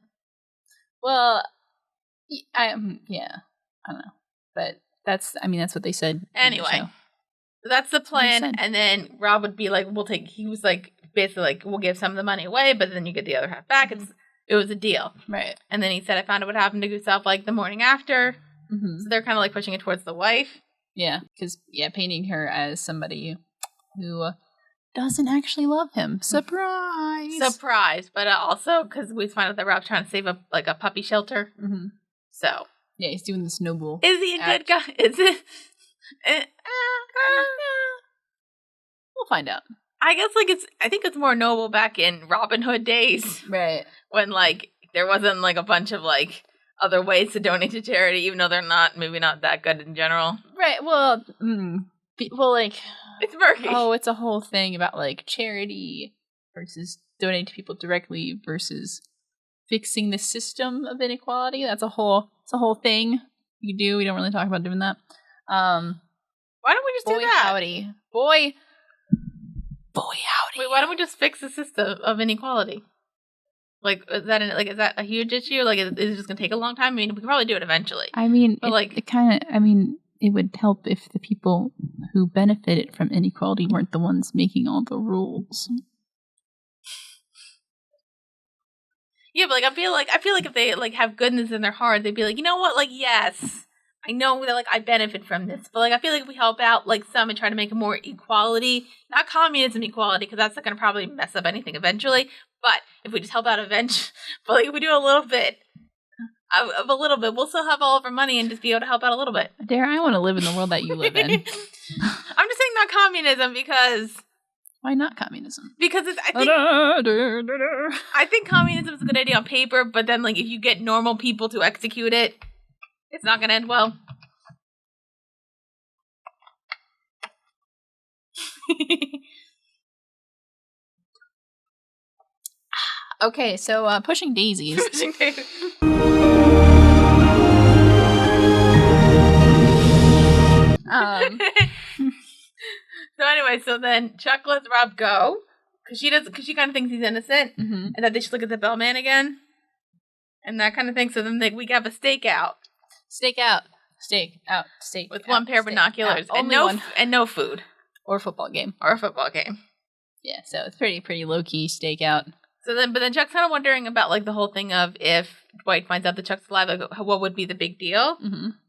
Well, I don't know, but that's what they said. Anyway, so that's the plan. And then Rob would be like, he was like basically like, we'll give some of the money away, but then you get the other half back. It was a deal, right? And then he said, I found out what happened to Gustav like the morning after. Mm-hmm. So they're kind of like pushing it towards the wife. Yeah, because painting her as somebody who doesn't actually love him. Surprise! But also because we find out that Rob's trying to save a puppy shelter. Mm-hmm. So yeah, he's doing the snowball. Is he a good guy? Is it? We'll find out. I guess I think it's more noble back in Robin Hood days, right? When like there wasn't like a bunch of like other ways to donate to charity, even though they're maybe not that good in general. Right. Well, like it's murky. Oh, it's a whole thing about like charity versus donating to people directly versus fixing the system of inequality. It's a whole thing you do. We don't really talk about doing that. Why don't we just do that? Howdy. Boy howdy. Wait, why don't we just fix the system of inequality? Like, is that a huge issue? Like, is it just gonna take a long time? I mean, we can probably do it eventually. I mean, but it would help if the people who benefited from inequality weren't the ones making all the rules. Yeah, but like I feel like if they like have goodness in their heart, they'd be like, you know what? Like, yes, I know that like I benefit from this, but like I feel like if we help out like some and try to make it more equality, not communism equality, because that's not gonna probably mess up anything eventually. But if we just help out eventually, but like if we do a little bit of a little bit, we'll still have all of our money and just be able to help out a little bit. Dara, I want to live in the world that you live in. I'm just saying not communism because. Why not communism? Because I think communism is a good idea on paper, but then like if you get normal people to execute it, it's not going to end well. Okay, so Pushing Daisies. Pushing Daisies. So anyway, so then Chuck lets Rob go because she kind of thinks he's innocent, and that they should look at the bellman again, and that kind of thing. So then we have a stakeout with one pair of binoculars and no food or a football game. Yeah, so it's pretty low key stakeout. So then, but then Chuck's kind of wondering about like the whole thing of if Dwight finds out that Chuck's alive, like, what would be the big deal,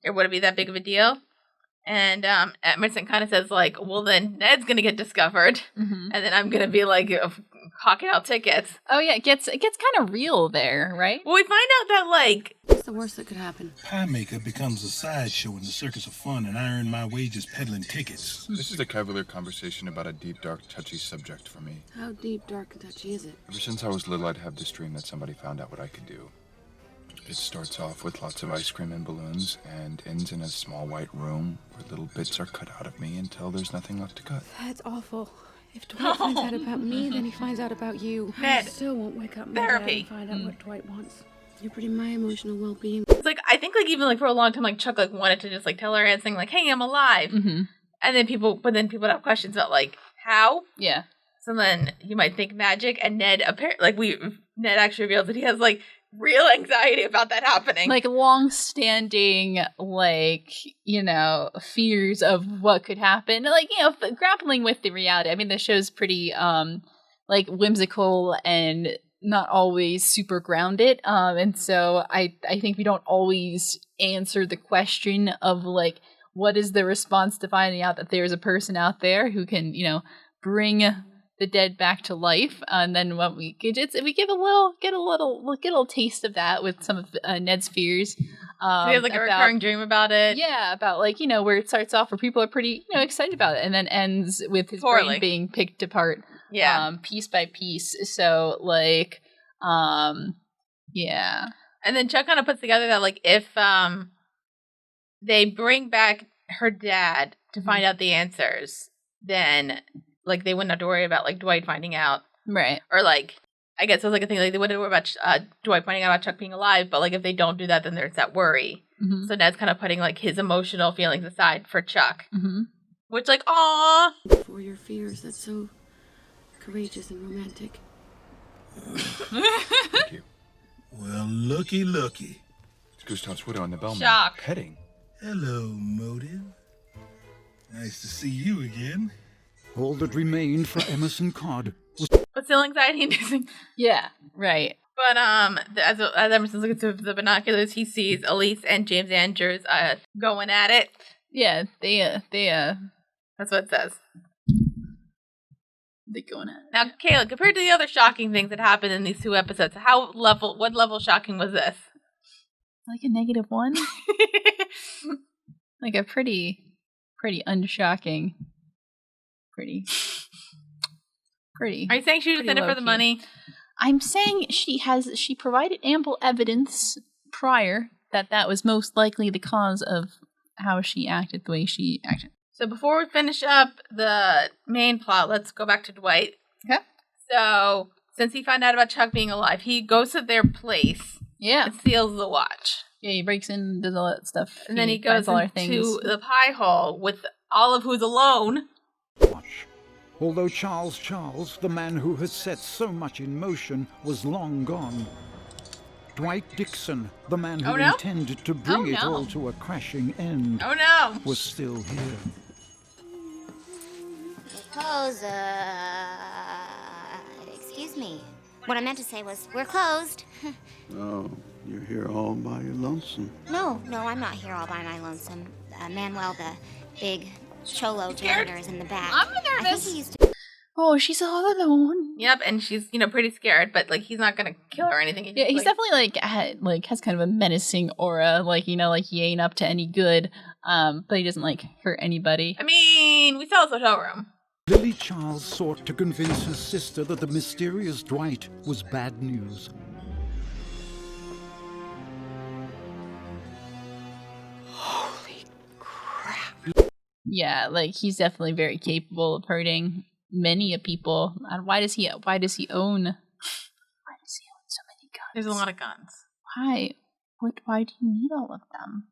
or would it be that big of a deal? And Emerson kind of says, like, well, then Ned's going to get discovered, and then I'm going to be, like, hawking out tickets. Oh, yeah, it gets kind of real there, right? Well, we find out that, like... What's the worst that could happen? Pie Maker becomes a sideshow in the circus of fun, and I earn my wages peddling tickets. This is a cavalier conversation about a deep, dark, touchy subject for me. How deep, dark, and touchy is it? Ever since I was little, I'd have this dream that somebody found out what I could do. It starts off with lots of ice cream and balloons and ends in a small white room where little bits are cut out of me until there's nothing left to cut. That's awful. If Dwight finds out about me, then he finds out about you. Ned, I still won't wake up therapy. and find out what Dwight wants. You're putting my emotional well-being. It's like, I think like even like for a long time, like Chuck like wanted to just like tell her and saying like, hey, I'm alive. And then people have questions about like, how? Yeah. So then you might think magic, and Ned Ned actually reveals that he has like real anxiety about that happening. Like long-standing, like, you know, fears of what could happen. Like, you know, grappling with the reality. I mean, the show's pretty, like, whimsical and not always super grounded. And so I think we don't always answer the question of, like, what is the response to finding out that there's a person out there who can, you know, bring the dead back to life, and then what we get a little taste of that with some of Ned's fears. He has like a recurring dream about it. Yeah, about like, you know, where it starts off where people are pretty, you know, excited about it, and then ends with his brain being picked apart, piece by piece. So like, yeah. And then Chuck kind of puts together that like if they bring back her dad to find out the answers, then like they wouldn't have to worry about like Dwight finding out, right? Or like, I guess it was like a thing like they wouldn't worry about Dwight finding out about Chuck being alive. But like if they don't do that, then there's that worry. So Ned's kind of putting like his emotional feelings aside for Chuck, which like, aw, for your fears. That's so courageous and romantic. Thank you. Well, looky. It's Gustav's widow and the bellman. Shock. Petting. Hello, Motive. Nice to see you again. All that remained for Emerson Codd was... But still anxiety-inducing. Yeah, right. But as Emerson's looking through the binoculars, he sees Elise and James Andrews going at it. Yeah, they that's what it says. They're going at it. Now, Cailin, compared to the other shocking things that happened in these two episodes, what level shocking was this? Like a -1? Like a pretty unshocking. Pretty. Are you saying she was just in it for the money? I'm saying she provided ample evidence prior that was most likely the cause of how she acted the way she acted. So before we finish up the main plot, let's go back to Dwight. Okay. So since he found out about Chuck being alive, he goes to their place. Yeah. And steals the watch. Yeah, he breaks in, does all that stuff. And then he goes into the pie hole with Olive, who's alone. Although Charles, the man who had set so much in motion, was long gone, Dwight Dixon, the man who intended to bring it all to a crashing end, was still here. Close, excuse me. What I meant to say was, we're closed. Oh, you're here all by your lonesome. No, I'm not here all by my lonesome. Manuel, the big cholo janitor, is in the back. I'm nervous. I think he used to... Oh, she's all alone. Yep, and she's, pretty scared, but, he's not gonna kill her or anything. Yeah, he's definitely, has kind of a menacing aura, he ain't up to any good, but he doesn't, hurt anybody. I mean, we saw his hotel room. Lily Charles sought to convince her sister that the mysterious Dwight was bad news. Holy crap. Yeah, he's definitely very capable of hurting many of people. And why does he own so many guns? There's a lot of guns. Why? Why do you need all of them?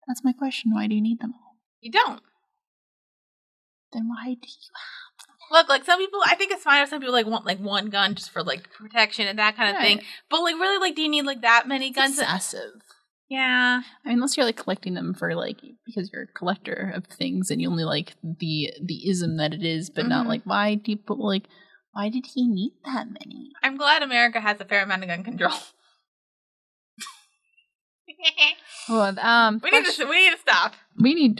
That's my question. Why do you need them all? You don't. Then why do you have? Look, some people, I think it's fine if some people want one gun just for protection and that kind of thing. But really, do you need that many guns? Excessive. Yeah. I mean, unless you're collecting them for because you're a collector of things and you only like the ism that it is, but not why do you put why did he need that many? I'm glad America has a fair amount of gun control. Well, we need to stop. We need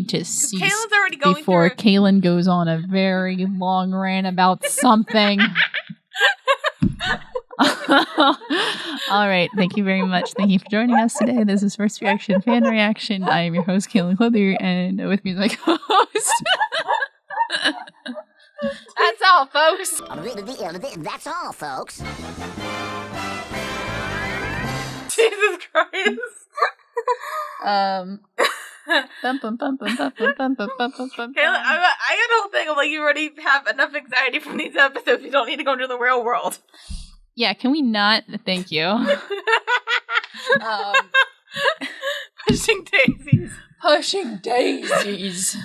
to cease Cailin's already going before Cailin goes on a very long rant about something. All right, thank you very much. Thank you for joining us today. This is First Reaction Fan Reaction. I am your host, Cailin Clothier, and with me is my co-host. That's all, folks. That's all, folks. Jesus Christ. Cailin, I got a whole thing of you already have enough anxiety from these episodes. You don't need to go into the real world. Yeah, can we not? Thank you. Pushing Daisies. Pushing Daisies.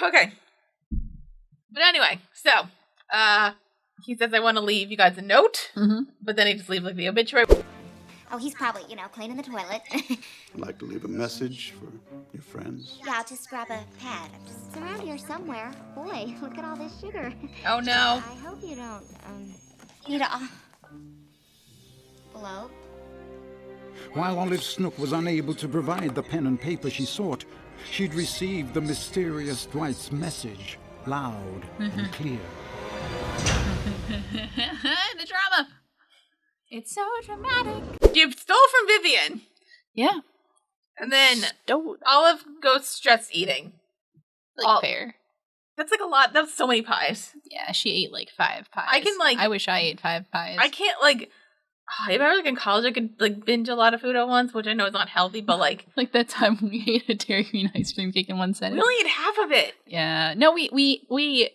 Okay. But anyway, so, he says, I want to leave you guys a note, but then he just leaves the obituary. Oh, he's probably, cleaning the toilet. I'd like to leave a message for your friends. Yeah, I'll just grab a pad. It's around here somewhere. Boy, look at all this sugar. Oh, no. I hope you don't, need a... Hello? While Olive Snook was unable to provide the pen and paper she sought, she'd received the mysterious Dwight's message, loud and clear. The drama. It's so dramatic. You stole from Vivian. Yeah. And then Olive goes stress eating. Fair. That's a lot. That's so many pies. Yeah, she ate 5 pies. I can I wish I ate 5 pies. I can't if I was in college, I could binge a lot of food at once, which I know is not healthy, but like that time we ate a Dairy Queen ice cream cake in one setting. We only ate half of it. Yeah. No, we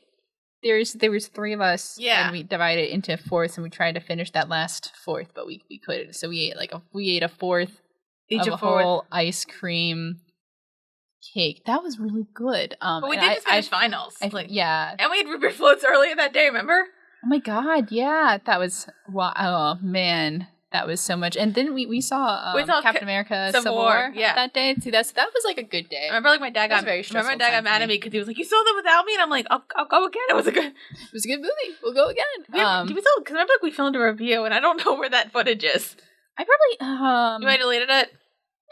there was 3 of us. Yeah. And we divided it into fourths, and we tried to finish that last fourth, but we couldn't. So we ate a fourth each of a whole ice cream cake. That was really good. But we did just finish finals. Yeah. And we had root beer floats earlier that day, remember? Oh my god, yeah. That was oh man. That was so much. And then we saw Captain America Civil War that day. See, that was a good day. I remember my dad got mad at me because he was like, "You saw that without me," and I'm like, "I'll go again." It was a good movie. We'll go again. Because remember we filmed a review, and I don't know where that footage is. I probably you might have deleted it.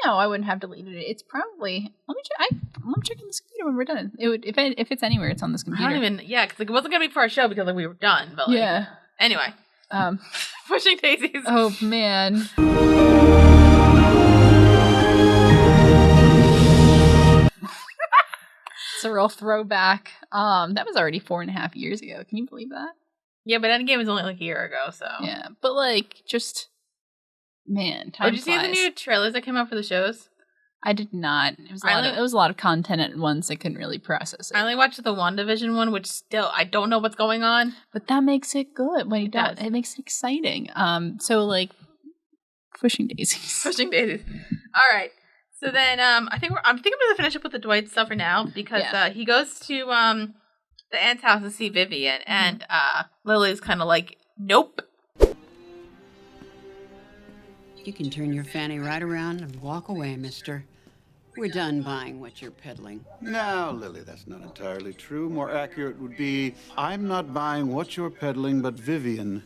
No, I wouldn't have deleted it. It's probably let me check. I'm checking this computer when we're done. It would if it's anywhere, it's on this computer. I don't even because it wasn't gonna be for our show because we were done. But yeah. Anyway. Pushing Daisies. Oh man. That's a real throwback. That was already 4.5 years ago. Can you believe that? Yeah, but Endgame was only like a year ago, so. Yeah, but like, just, man, time Did you see the flies. new trailers that came out for the shows? I did not. It was a lot of content at once. I couldn't really process it. I only watched the WandaVision one, which still, I don't know what's going on. But that makes it good when you does. It makes it exciting. So like, Pushing Daisies. Pushing Daisies. All right. So then, I'm thinking I'm gonna finish up with the Dwight stuff for now because he goes to the aunt's house to see Vivian, and Lily's kind of like, nope. You can turn your fanny right around and walk away, mister. We're done buying what you're peddling. Now, Lily, that's not entirely true. More accurate would be, I'm not buying what you're peddling, but Vivian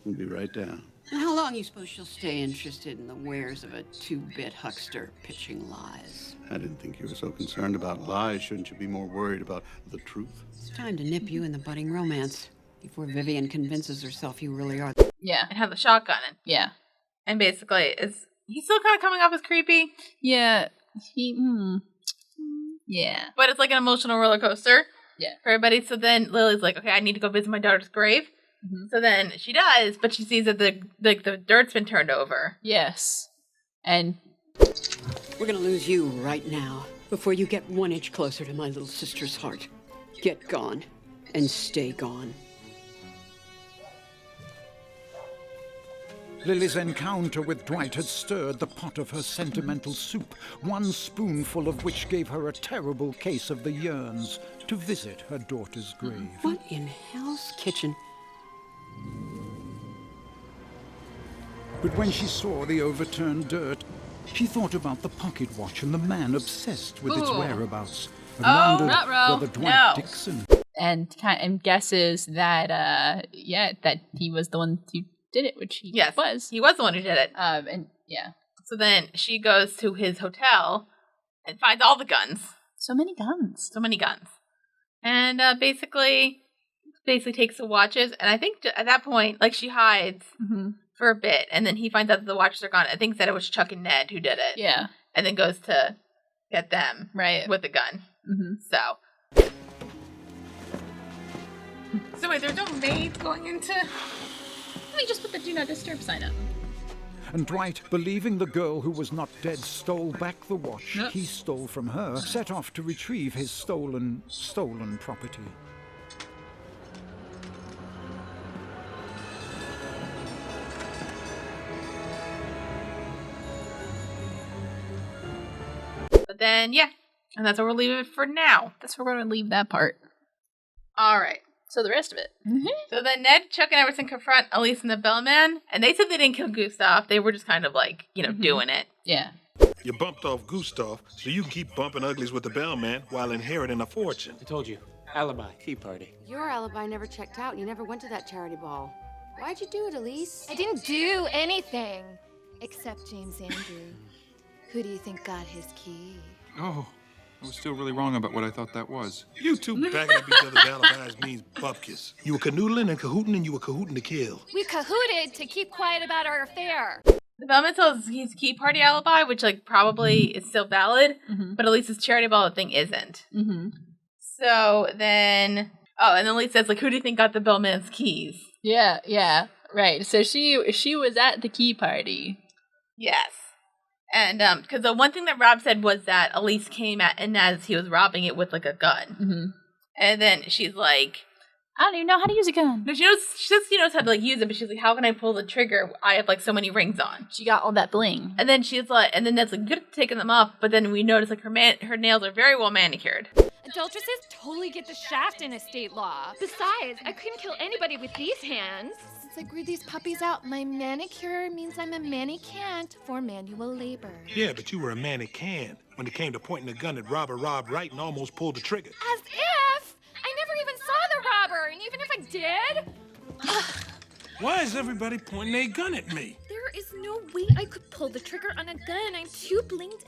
will be right down. And how long you suppose she'll stay interested in the wares of a two-bit huckster pitching lies? I didn't think you were so concerned about lies. Shouldn't you be more worried about the truth? It's time to nip you in the budding romance before Vivian convinces herself you really are. Yeah. And have the shotgun in. Yeah. And basically, he's still kind of coming off as creepy. Yeah. But it's like an emotional roller coaster. Yeah. For everybody. So then Lily's like, okay, I need to go visit my daughter's grave. Mm-hmm. So then she does, but she sees that the dirt's been turned over. Yes. And we're gonna lose you right now before you get 1 inch closer to my little sister's heart. Get gone and stay gone. Lily's encounter with Dwight had stirred the pot of her sentimental soup, one spoonful of which gave her a terrible case of the yearns to visit her daughter's grave. What in hell's kitchen? But when she saw the overturned dirt, she thought about the pocket watch and the man obsessed with its whereabouts, and wondered whether Dwight Dixon... And guesses that, that he was the one who did it, which he was. He was the one who did it. So then she goes to his hotel and finds all the guns. So many guns. And basically takes the watches. And I think at that point, like, she hides for a bit. And then he finds out that the watches are gone. I think that it was Chuck and Ned who did it. Yeah. And then goes to get them with the gun. Mm-hmm. So wait, there's no maids going into... Let me just put the Do Not Disturb sign up. And Dwight, believing the girl who was not dead stole back the watch he stole from her, set off to retrieve his stolen property. But then, and that's where we'll leave it for now. That's where we're going to leave that part. All right. So the rest of it. Mm-hmm. So then Ned, Chuck, and Everson confront Elise and the bellman, and they said they didn't kill Gustav. They were just kind of like, doing it. Yeah. You bumped off Gustav, so you can keep bumping uglies with the bellman while inheriting a fortune. I told you. Alibi. Tea party. Your alibi never checked out. You never went to that charity ball. Why'd you do it, Elise? I didn't do anything. Except James Andrew. Who do you think got his key? Oh, I was still really wrong about what I thought that was. You two backing up each other's alibis means bupkis. You were canoodling and cahooting, and you were cahooting to kill. We cahooted to keep quiet about our affair. The bellman tells his key party alibi, which probably is still valid, but Elise's charity ball thing isn't. Mm-hmm. So then, and then Elise says, who do you think got the bellman's keys? Yeah, right. So she was at the key party. Yes. And because the one thing that Rob said was that Elise came at and as he was robbing it with a gun. Mm-hmm. And then she's like, I don't even know how to use a gun. No, she knows how to use it, but she's like, how can I pull the trigger? I have so many rings on. She got all that bling. And then she's like, and then Ned's like, you could have taken them off, but then we notice her nails are very well manicured. Adulteresses totally get the shaft in estate law. Besides, I couldn't kill anybody with these hands. Since I grew these puppies out, my manicure means I'm a manicant for manual labor. Yeah, but you were a mannequin when it came to pointing a gun at Robert Rob right and almost pulled the trigger. As if! I never even saw the robber, and even if I did... Why is everybody pointing a gun at me? There is no way I could pull the trigger on a gun. I'm too blinged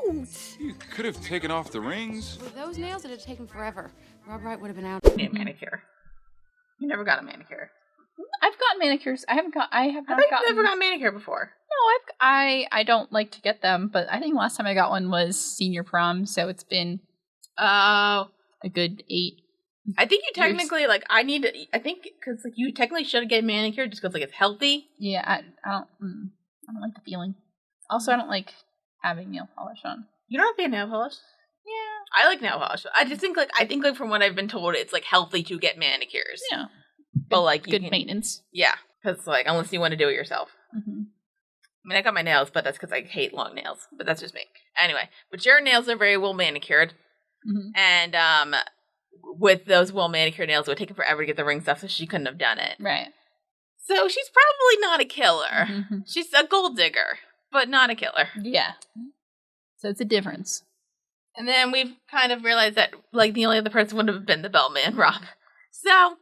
out. You could have taken off the rings. With those nails, it'd have taken forever. Rob Wright would have been out. You need a manicure. You never got a manicure. I've gotten manicures. I have never got a manicure before. No, I don't like to get them, but I think last time I got one was senior prom, so it's been Oh. A good 8. I think you technically, like, because, like, you technically should get manicured just because, like, it's healthy. Yeah, I don't like the feeling. Also, I don't like having nail polish on. You don't have to get nail polish? Yeah. I like nail polish. I think from what I've been told, it's, like, healthy to get manicures. Yeah. But, like, good maintenance. Yeah. Because, like, unless you want to do it yourself. Mm-hmm. I mean, I got my nails, but that's because I hate long nails. But that's just me. Anyway, but your nails are very well manicured. Mm-hmm. And, with those well manicured nails, it would take her forever to get the ring stuff, so she couldn't have done it. Right. So she's probably not a killer. Mm-hmm. She's a gold digger, but not a killer. Yeah. So it's a difference. And then we've kind of realized that, like, the only other person would have been the bellman, Rob. So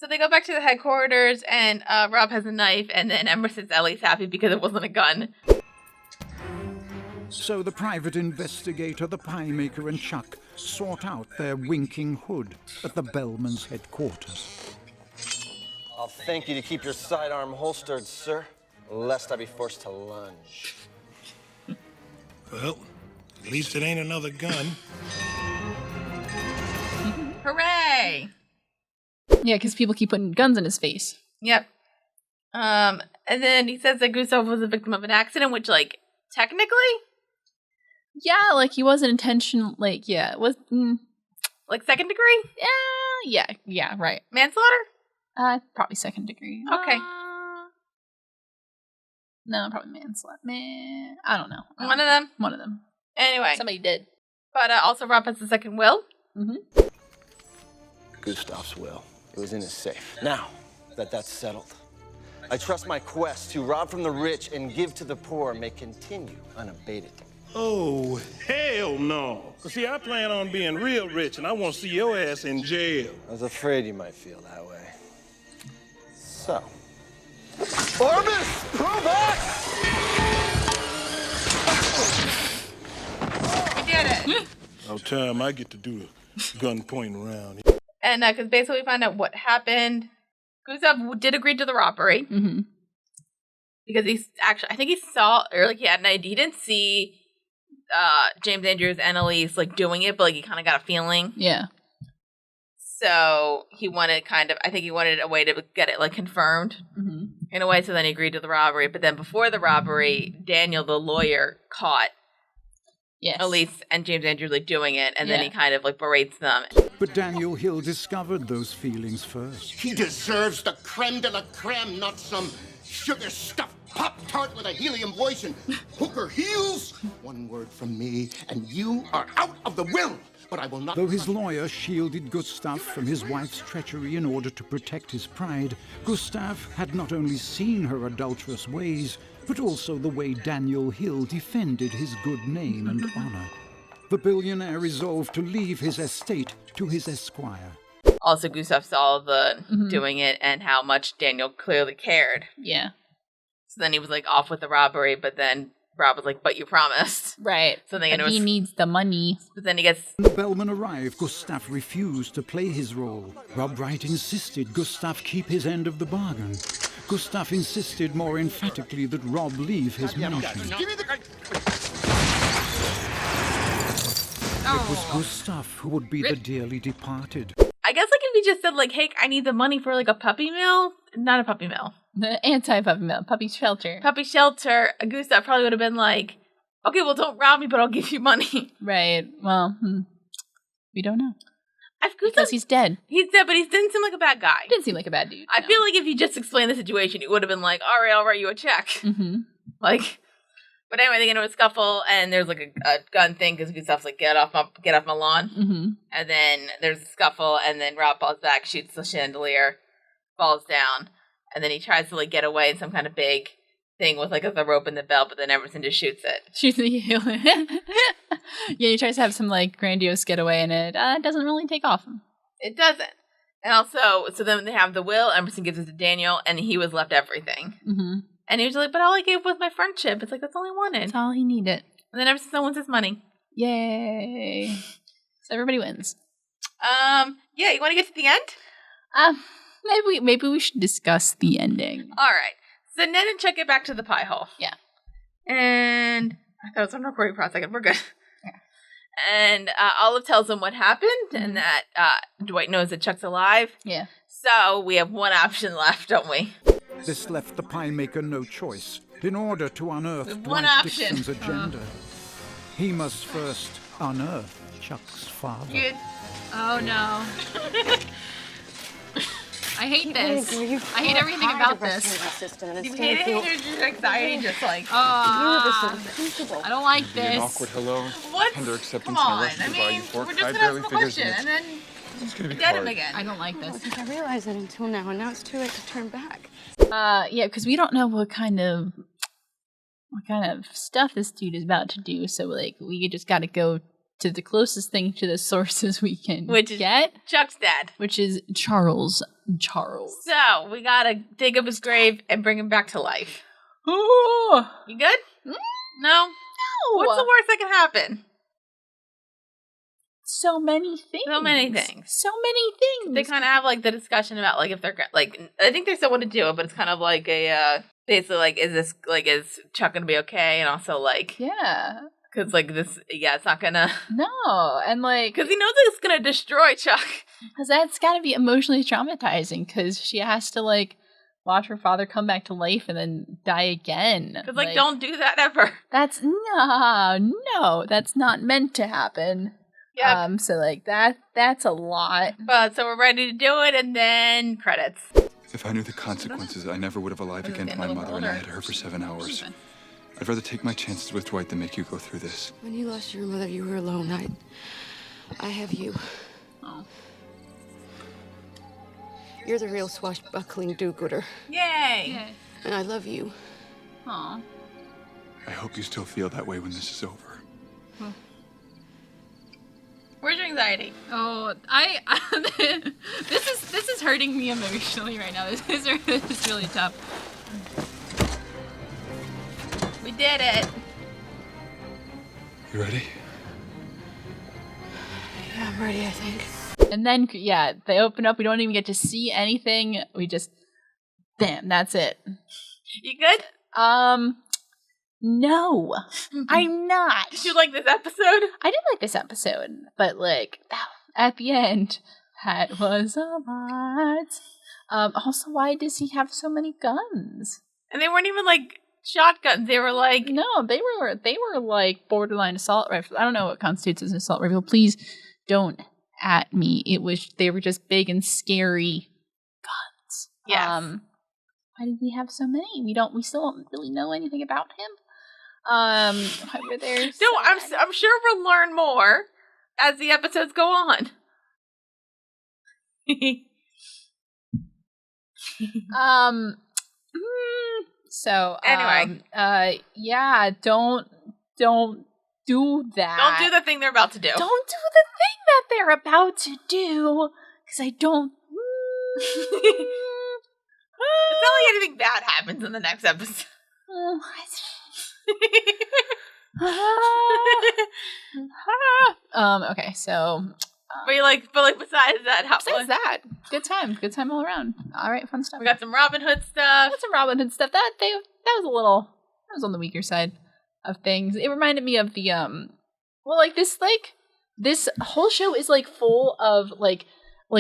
they go back to the headquarters, and Rob has a knife, and then Emerson's Ellie's happy because it wasn't a gun. So the private investigator, the pie maker, and Chuck sought out their winking hood at the bellman's headquarters. I'll thank you to keep your sidearm holstered, sir, lest I be forced to lunge. Well, at least it ain't another gun. Hooray! Yeah, because people keep putting guns in his face. Yep. And then he says that Gustav was a victim of an accident, which, like, technically... Yeah, like, he wasn't intentional, like, yeah, it was... Like, second degree? Yeah, right. Manslaughter? Probably second degree. Okay. No, probably manslaughter. I don't know. One of them. Anyway. Somebody did. But also Rob has a second will. Mm-hmm. Gustav's will. It was in his safe. Now that that's settled, I trust my quest to rob from the rich and give to the poor may continue unabated. Oh, hell no. See, I plan on being real rich, and I want to see your ass in jail. I was afraid you might feel that way. So, Orbis, Provax! We did it. About time I get to do the gun pointing around. And because basically we find out what happened. Gustav did agree to the robbery. Mm-hmm. Because I think he saw, or like he had an idea. He didn't see James Andrews and Elise like doing it, but like he kind of got a feeling. Yeah. So he wanted I think he wanted a way to get it like confirmed in a way. So then he agreed to the robbery. But then before the robbery, Daniel, the lawyer, caught Elise and James Andrews like doing it, and then he kind of like berates them. But Daniel Hill discovered those feelings first. He deserves the creme de la creme, not some sugar-stuffed Pop-Tart with a helium voice and hooker heels. One word from me, and you are out of the will. But I will not... Though his lawyer shielded Gustav from his wife's treachery in order to protect his pride, Gustav had not only seen her adulterous ways, but also the way Daniel Hill defended his good name and honor. The billionaire resolved to leave his estate to his esquire. Also, Gustav saw the doing it and how much Daniel clearly cared. Yeah. So then he was like off with the robbery, but then Rob was like, "But you promised." Right. So then he needs the money. But then he gets... When the bellman arrived, Gustav refused to play his role. Rob Wright insisted Gustav keep his end of the bargain. Gustav insisted more emphatically that Rob leave his mansion. It was Gustav who would be the dearly departed. I guess like if he just said like, "Hey, I need the money for like a puppy mill," not a puppy mill, the anti-puppy mill, puppy shelter. Puppy shelter. Gustav probably would have been like, "Okay, well, don't rob me, but I'll give you money." Right. Well, we don't know. Because he's dead. He's dead, but he didn't seem like a bad guy. He didn't seem like a bad dude. I feel like if you just explained the situation, it would have been like, "All right, I'll write you a check." Mm-hmm. Like. But anyway, they get into a scuffle, and there's like a gun thing because Gustav's like, get off my lawn. Mm-hmm. And then there's a scuffle, and then Rob falls back, shoots the chandelier, falls down, and then he tries to like get away in some kind of big thing with like the rope and the belt, but then Emerson just shoots it. Yeah, he tries to have some like grandiose getaway, and it doesn't really take off. It doesn't. And also, so then they have the will. Emerson gives it to Daniel, and he was left everything. Mm-hmm. And he was like, "But all I gave was my friendship." It's like, that's all I wanted. That's all he needed. And then Emerson wants his money. Yay. So everybody wins. Yeah, you want to get to the end? Maybe we should discuss the ending. All right. So Ned and Chuck get back to the pie hole. Yeah. And I thought it was on recording for a second. We're good. Yeah. And Olive tells him what happened and that Dwight knows that Chuck's alive. Yeah. So we have one option left, don't we? This left the pie maker no choice. In order to unearth One Dwight option. Dixon's agenda, he must first unearth Chuck's father. Good. Oh no. I hate this. I hate everything about this. You hate it, your anxiety just like... I don't like An this. awkward hello, What? tender acceptance, Come on, and a rush I to buy you mean, fork. we're just I gonna ask barely him a figured question it. and then It's gonna be get him hard. again. I don't like I this. think I realized it until now, and now it's too late to turn back. Yeah, because we don't know what kind of stuff this dude is about to do. So like, we just got to go to the closest thing to the sources we can get, Chuck's dad, which is Charles. So we gotta dig up his grave and bring him back to life. Oh, You good? No. no. What's the worst that can happen? So many things. So many things. So many things. They kind of have like the discussion about like if they're like I think they still want to do it, but it's kind of like a basically like is Chuck gonna be okay, and also like yeah. Because, like, it's not gonna... No, and, like... Because he knows it's gonna destroy Chuck. Because that's gotta be emotionally traumatizing, because she has to, like, watch her father come back to life and then die again. Because, like, don't do that ever. That's... No, that's not meant to happen. Yeah. So, like, that's a lot. But, so we're ready to do it, and then credits. If I knew the consequences, I never would have alive again my mother, and I had her for 7 hours. I'd rather take my chances with Dwight than make you go through this. When you lost your mother, you were alone. I have you. Oh. You're the real swashbuckling do-gooder. Yay! And I love you. Aw. I hope you still feel that way when this is over. Where's your anxiety? Oh, this is hurting me emotionally right now. This is really tough. We did it. You ready? Yeah, I'm ready, I think. And then, yeah, they open up. We don't even get to see anything. We just, damn, that's it. You good? No, I'm not. Did you like this episode? I did like this episode, but like at the end, that was a lot. Also, why does he have so many guns? And they weren't even like shotguns. They were like they were like borderline assault rifles. I don't know what constitutes as an assault rifle. Please don't at me. They were just big and scary guns. Yeah. Why did he have so many? We still don't really know anything about him. Why were there? No, I'm sure we'll learn more as the episodes go on. So anyway, yeah, don't do that. Don't do the thing they're about to do. Don't do the thing that they're about to do, because I don't. It's not like anything bad happens in the next episode. Okay, so. But besides that, besides that, good time all around. All right, fun stuff. We got some Robin Hood stuff. That was on the weaker side of things. It reminded me of the this whole show is like full of like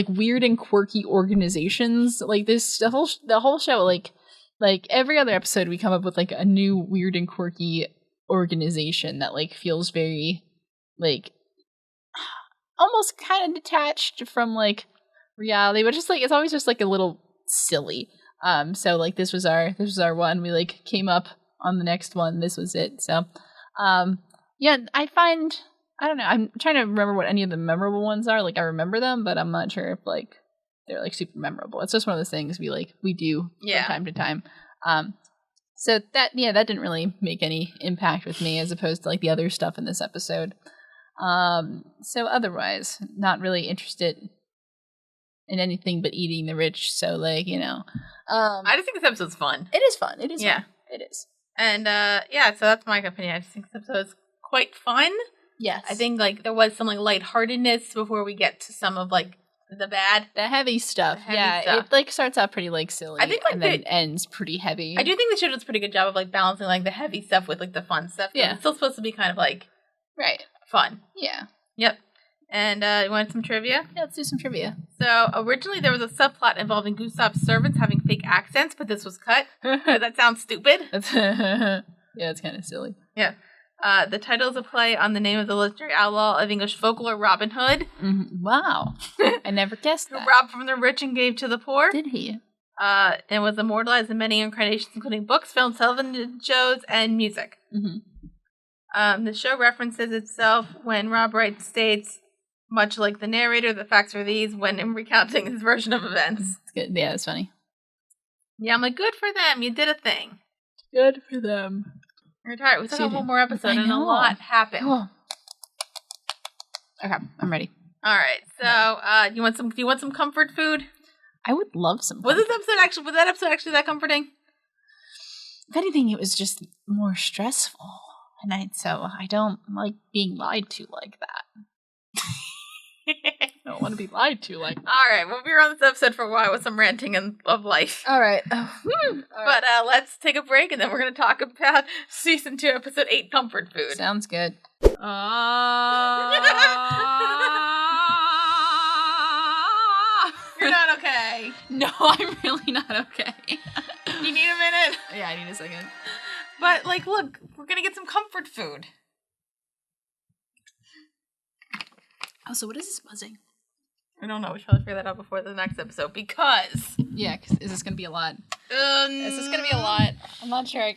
weird and quirky organizations. Like the whole show like every other episode we come up with like a new weird and quirky organization that like feels very like almost kind of detached from like reality, but just like it's always just like a little silly. So like this was our one. We like came up on the next one. This was it. So yeah, I don't know. I'm trying to remember what any of the memorable ones are. Like I remember them, but I'm not sure if like they're like super memorable. It's just one of those things we do from time to time. So that didn't really make any impact with me as opposed to like the other stuff in this episode. So otherwise, not really interested in anything but eating the rich. So like, I just think this episode's fun. It is fun. It is fun. It is. And so that's my opinion. I just think this episode is quite fun. Yes. I think like there was some like lightheartedness before we get to some of like the heavy stuff. It like starts out pretty like silly. I think like and then ends pretty heavy. I do think the show does a pretty good job of like balancing like the heavy stuff with like the fun stuff. Yeah. It's still supposed to be kind of like fun. Yeah. Yep. And you want some trivia? Yeah, let's do some trivia. So originally there was a subplot involving Gustav's servants having fake accents, but this was cut. That sounds stupid. Yeah, it's kind of silly. Yeah. The title is a play on the name of the legendary outlaw of English folklore, Robin Hood. Mm-hmm. Wow. I never guessed that. Who robbed from the rich and gave to the poor. Did he? And was immortalized in many incarnations, including books, films, television shows, and music. Mm-hmm. The show references itself when Rob Wright states, much like the narrator, the facts are these when recounting his version of events. It's good. Yeah, it's funny. Yeah, I'm like, good for them. You did a thing. Good for them. We're tired. We still have one more episode, and a lot happened. Cool. Okay, I'm ready. All right. So, you want some? Do you want some comfort food? I would love some. Was that episode actually that comforting? If anything, it was just more stressful, and so I don't like being lied to like that. I don't want to be lied to like that. All right, we'll be around this episode for a while with some ranting of life. All right. But let's take a break, and then we're going to talk about Season 2, Episode 8, Comfort Food. Sounds good. You're not okay. No, I'm really not okay. You need a minute? Yeah, I need a second. But, look, we're going to get some comfort food. Oh, so what is this buzzing? I don't know. We should probably figure that out before the next episode because... Yeah, because is this going to be a lot? Is this going to be a lot? I'm not sure.